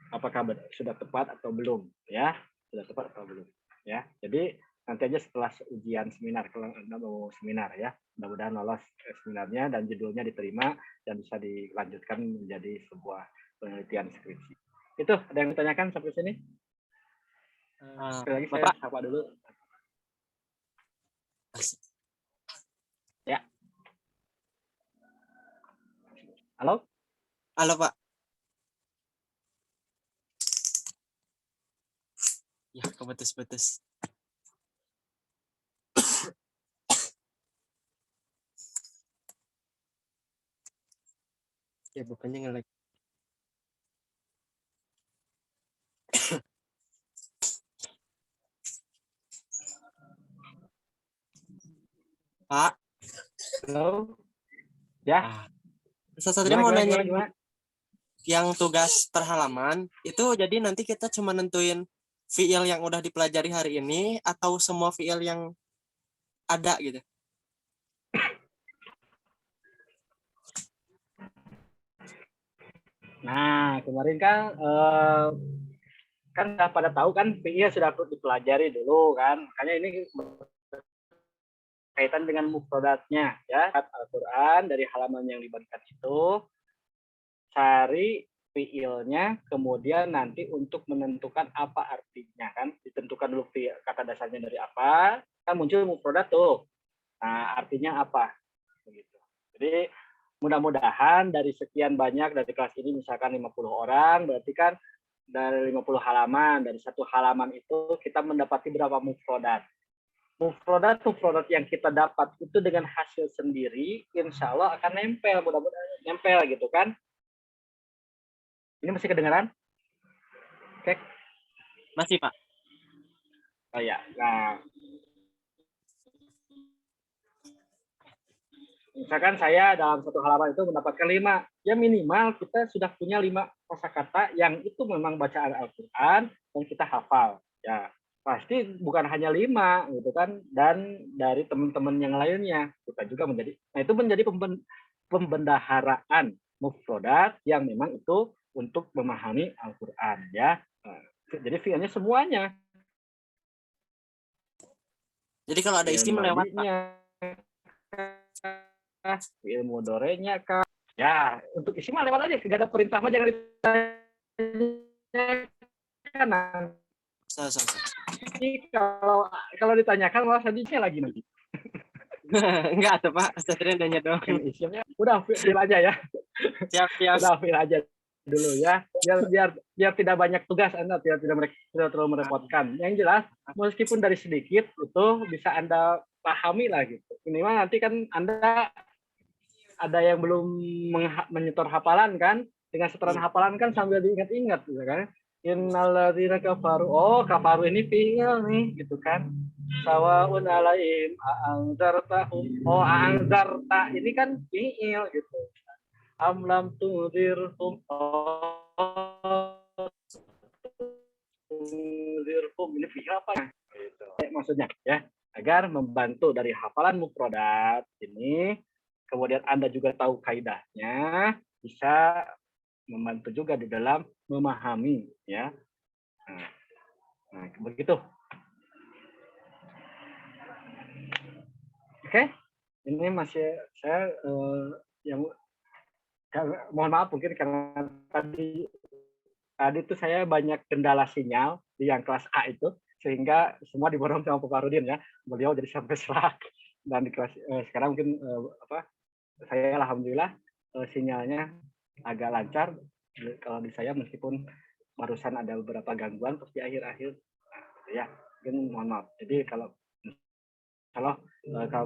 apakah sudah tepat atau belum ya, sudah tepat atau belum ya. Jadi nanti aja setelah ujian seminar, kalau Anda mau seminar ya, mudah-mudahan lolos seminarnya dan judulnya diterima dan bisa dilanjutkan menjadi sebuah penelitian skripsi. Itu ada yang ditanyakan sampai sini? Sekali lagi saya sapa dulu. Ya. Halo? Halo, Pak. Ya, kebetus-betus. Ya, bukannya nge-lag. Pak. Halo. Ya. Satria mau nanya yang tugas per halaman itu, jadi nanti kita cuma nentuin fiil yang udah dipelajari hari ini atau semua fiil yang ada gitu? Nah, kemarin kan sudah pada tahu kan fiil sudah dipelajari dulu kan, makanya ini kaitan dengan mufradatnya ya. Al-Quran dari halaman yang dibagikan itu, cari fiilnya, kemudian nanti untuk menentukan apa artinya kan, ditentukan dulu kata dasarnya dari apa, kan muncul mufradat tuh. Nah, artinya apa? Begitu. Jadi mudah-mudahan dari sekian banyak dari kelas ini misalkan 50 orang, berarti kan dari 50 halaman, dari 1 halaman itu kita mendapati berapa mufradat. Mufradat yang kita dapat itu dengan hasil sendiri, insya Allah akan nempel, mudah-mudahan nempel gitu kan. Ini masih kedengaran? Oke. Masih, Pak. Oh ya, nah. Misalkan saya dalam 1 halaman itu mendapatkan 5, ya minimal kita sudah punya 5 kosakata yang itu memang bacaan Al-Quran dan kita hafal. Ya, pasti bukan hanya 5 gitu kan, dan dari teman-teman yang lainnya kita juga menjadi. Nah, itu menjadi pembendaharaan mufradat yang memang itu untuk memahami Al-Quran ya. Nah, jadi fiilnya semuanya. Jadi kalau ada isim lewat fiil mudorenya kah? Ya, untuk isim lewat aja, tidak ada perintah mah jangan ditanyakan. Jadi kalau ditanyakan malah sedihnya lagi nanti. Enggak tuh Pak, Satria nanya dong. Isimnya udah fiil aja ya. Siap. Udah fiil aja dulu ya, biar tidak banyak tugas Anda, tidak terlalu merepotkan. Yang jelas meskipun dari sedikit itu bisa Anda pahami lah gitu. Minimal nanti kan Anda ada yang belum menyetor hafalan kan, dengan setoran hafalan kan sambil diingat-ingat gitu kan. Innalladzina kafaru, kafaru ini fiil nih gitu kan. Sawaun alaihim a'anzartahum, a'anzarta ini kan fiil gitu. Amlam tunzirhum, ini fiil apa ya? Gitu. Maksudnya ya, agar membantu dari hafalan mufradat ini, kemudian Anda juga tahu kaidahnya, bisa membantu juga di dalam memahami ya. Nah begitu. Oke, ini masih saya yang mohon maaf mungkin karena tadi tuh saya banyak kendala sinyal di yang kelas A itu, sehingga semua diborong sama Pak Rudin ya. Beliau jadi sampai serak, dan di kelas sekarang mungkin saya alhamdulillah sinyalnya agak lancar. Kalau di saya meskipun barusan ada beberapa gangguan terus di akhir-akhir ya, mungkin mohon maaf. Jadi kalau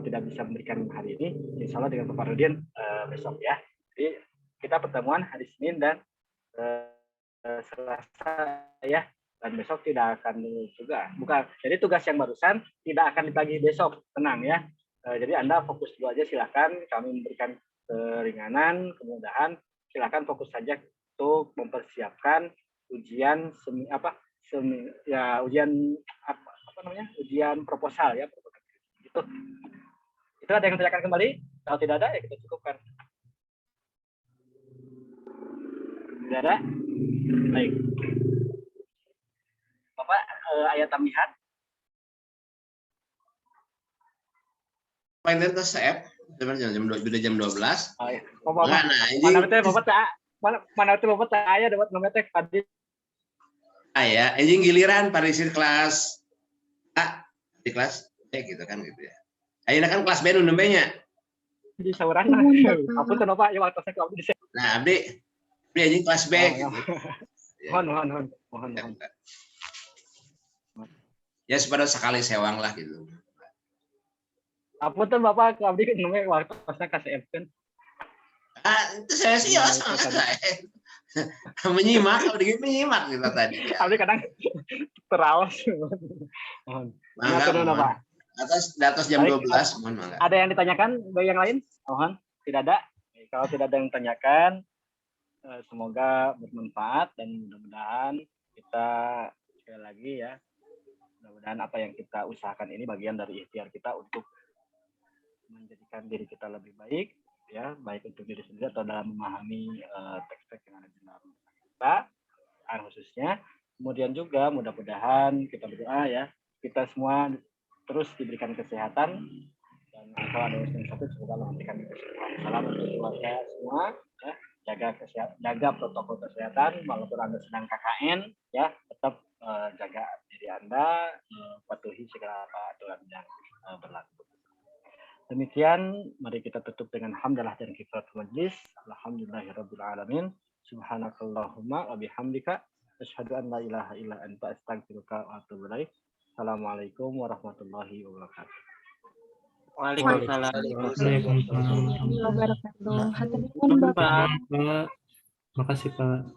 tidak bisa memberikan hari ini, insya Allah dengan Bapak Rudin besok ya. Jadi kita pertemuan hari Senin dan Selasa ya, dan besok tidak akan juga bukan. Jadi tugas yang barusan tidak akan dibagi besok, tenang ya. Jadi Anda fokus dulu aja, silakan. Kami memberikan keringanan, kemudahan. Silakan fokus saja untuk mempersiapkan ujian ujian proposal ya. Gitu. Itu ada yang ditanyakan kembali? Kalau tidak ada ya kita cukupkan. Tidak ada? Baik. Bapak ayat tambahan. Final test F sebenarnya jam 12. Oh, iya. Mana itu Bapak saya dapat nomor teh tadi. Ya, anjing giliran parisin kelas A di kelas B gitu kan gitu ya. Ayeuna kan kelas B nu nembenya. Di saurana. Apun teh Bapak ya waktu saya ke abdi. Nah, abdi anjing kelas B gitu. Mohon. Ya supaya sekali sewang lah gitu. Apa tuh Bapak ke abdi namanya waktu saya KCF kan? Itu saya sih ya sangat saya menyimak kita tadi. Abdi kadang terawas. Mohon. Mangga. Atas jam 12 mohon mangga. Ada yang ditanyakan bagi yang lain? Mohon. Tidak ada. Kalau tidak ada yang ditanyakan, semoga bermanfaat dan mudah-mudahan kita sekali lagi ya. Mudah-mudahan apa yang kita usahakan ini bagian dari ikhtiar kita untuk menjadikan diri kita lebih baik, ya, baik untuk diri sendiri atau dalam memahami teks-teks yang ada di dalam kita, khususnya. Kemudian juga mudah-mudahan kita berdoa ya, kita semua terus diberikan kesehatan, dan kalau ada yang sakit semoga Allah memberikan kesehatan. Salam untuk keluarga semua, ya, jaga protokol kesehatan, walaupun Anda sedang KKN, ya, tetap jaga diri Anda, patuhi segala aturan yang berlaku. Demikian, mari kita tutup dengan hamdalah dan kifaratul majlis. Alhamdulillahirabbil alamin. Subhanakallahumma wa bihamdika asyhadu an la ilaha illa anta astaghfiruka wa atubu ilaik. Assalamualaikum warahmatullahi wabarakatuh. Waalaikumsalam. Waalaikumsalam. Terima kasih Pak.